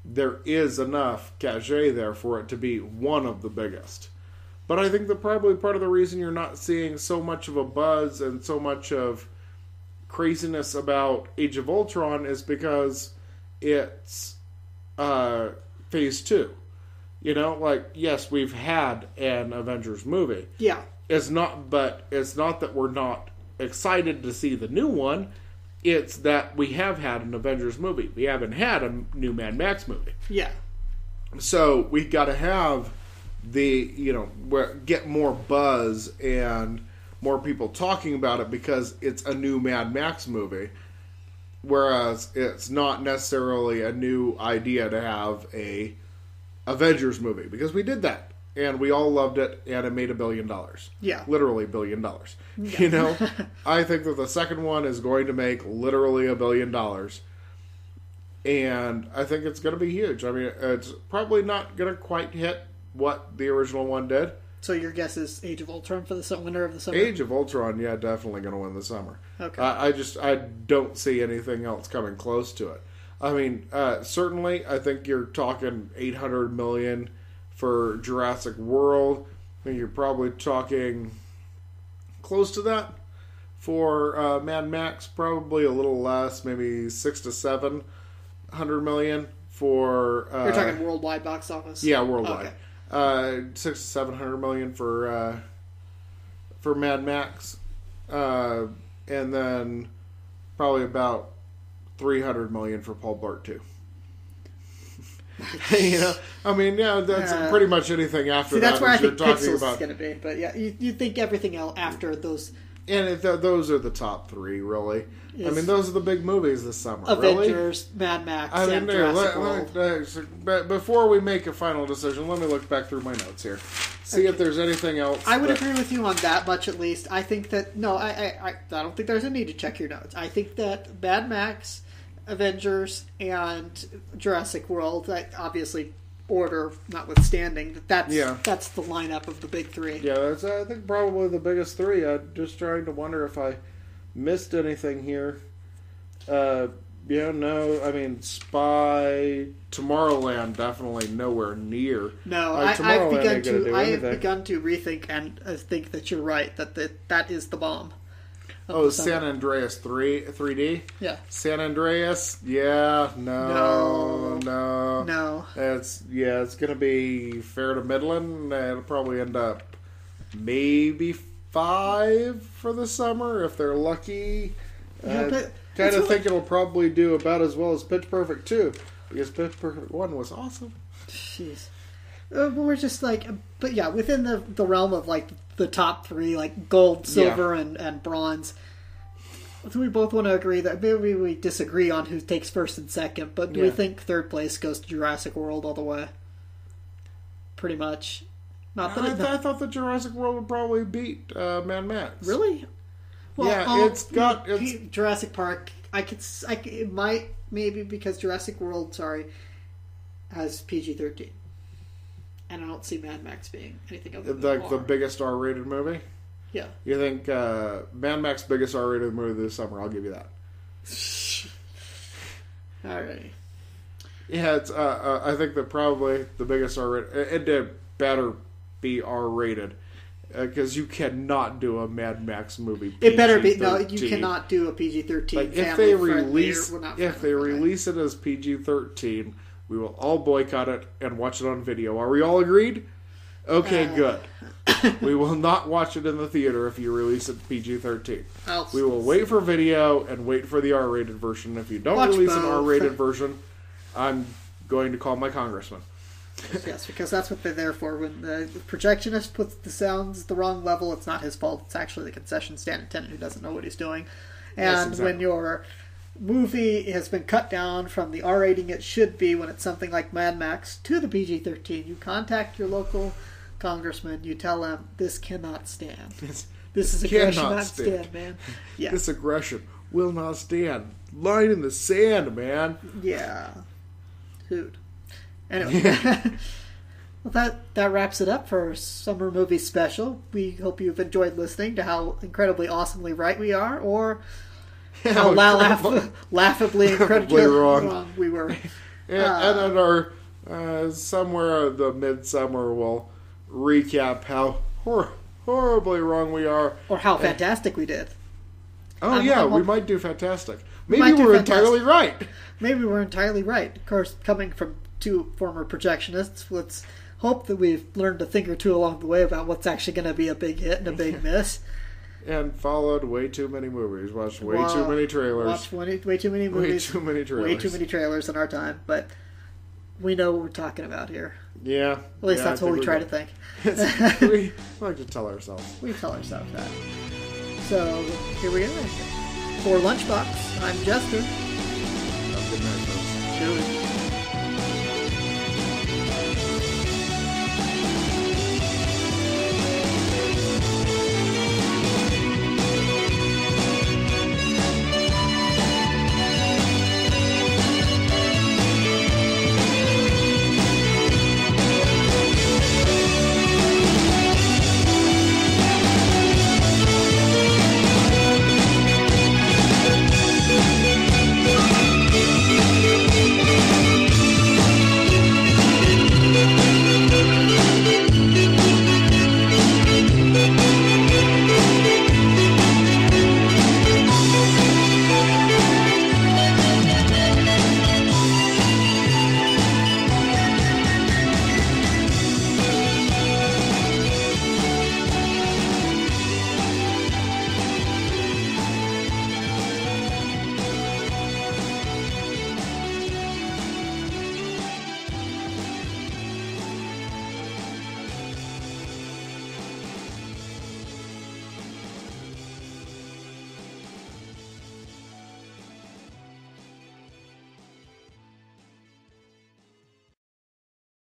there is enough cachet there for it to be one of the biggest. But I think that probably part of the reason you're not seeing so much of a buzz and so much of craziness about Age of Ultron is because it's phase 2. Yes, we've had an Avengers movie. Yeah. It's not that we're not excited to see the new one. It's that we have had an Avengers movie. We haven't had a new Mad Max movie. Yeah. So we got to have get more buzz and more people talking about it because it's a new Mad Max movie. Whereas it's not necessarily a new idea to have a Avengers movie, because we did that and we all loved it and it made $1 billion. Yeah. Literally $1 billion. Yeah. I think that the second one is going to make literally $1 billion. And I think it's going to be huge. I mean, it's probably not going to quite hit what the original one did. So your guess is Age of Ultron for the winner of the summer? Age of Ultron, yeah, definitely going to win the summer. Okay. I don't see anything else coming close to it. I mean, certainly, I think you're talking $800 million for Jurassic World. I think you're probably talking close to that for Mad Max. Probably a little less, maybe $600 to $700 million for. You're talking worldwide box office. Yeah, worldwide. Okay. $600 to $700 million for Mad Max, and then probably about $300 million for Paul Blart 2. I mean, yeah, that's pretty much anything after that. That's where I think Pixels is going to be. But yeah, you think everything else after those. And those are the top 3, really. I mean, those are the big movies this summer. Avengers, really? Mad Max, and Jurassic World. But before we make a final decision, let me look back through my notes here. See if there's anything else. I would agree with you on that much, at least. I think that... No, I don't think there's a need to check your notes. I think that Mad Max, Avengers, and Jurassic World, obviously... order notwithstanding, that's the lineup of the big 3. Yeah, that's I think probably the biggest 3. I'm just trying to wonder if I missed anything here. No, I mean, Spy, Tomorrowland, definitely nowhere near. No, I've begun to rethink and think that you're right, that is the bomb. Oh, San Andreas 3D? Yeah. San Andreas? Yeah, no. It's going to be fair to middling. It'll probably end up maybe 5 for the summer if they're lucky. Yeah, kind of think it'll probably do about as well as Pitch Perfect 2, because Pitch Perfect 1 was awesome. Jeez. We're just like, but yeah, within the realm of like the top 3, like gold, silver, and bronze. Do we both want to agree that maybe we disagree on who takes first and second, but do we think third place goes to Jurassic World all the way? Pretty much. I thought the Jurassic World would probably beat Mad Max. Really? Well, yeah, it's Jurassic Park. It might maybe because Jurassic World, has PG-13. And I don't see Mad Max being anything other than the biggest R-rated movie? Yeah. You think Mad Max biggest R-rated movie this summer? I'll give you that. Alrighty. Yeah, it's. I think that probably the biggest R-rated. It better be R-rated because you cannot do a Mad Max movie. It better be. No, PG-13. you cannot do a PG-13. Like, if they release it as PG-13, we will all boycott it and watch it on video. Are we all agreed? Okay, good. We will not watch it in the theater if you release it PG-13. We will wait for video and wait for the R-rated version. If you don't release an R-rated version, I'm going to call my congressman. Yes, because that's what they're there for. When the projectionist puts the sounds the wrong level, it's not his fault. It's actually the concession stand attendant who doesn't know what he's doing. And when your movie has been cut down from the R rating it should be when it's something like Mad Max to the PG-13, you contact your local congressman, you tell him this cannot stand. This is aggression not stand, man. Yeah. This aggression will not stand. Line in the sand, man. Yeah. Hoot. Anyway. Well, that wraps it up for our summer movie special. We hope you've enjoyed listening to how incredibly awesomely right we are, or how laughably incredibly wrong we were. And at our somewhere the midsummer we'll recap how horribly wrong we are, or how fantastic we did. Oh, we might do fantastic. Maybe we're entirely right. Maybe we're entirely right. Of course, coming from two former projectionists, let's hope that we've learned a thing or two along the way about what's actually going to be a big hit and a big miss. And followed way too many movies. Watched way too many trailers. Watched way too many movies. Way too many trailers. Way too many trailers in our time. But we know what we're talking about here. Yeah. At least that's what we try to think. We like to tell ourselves. We tell ourselves that. So, here we go. For Lunchbox, I'm Jester. Have a good night, folks. Cheers.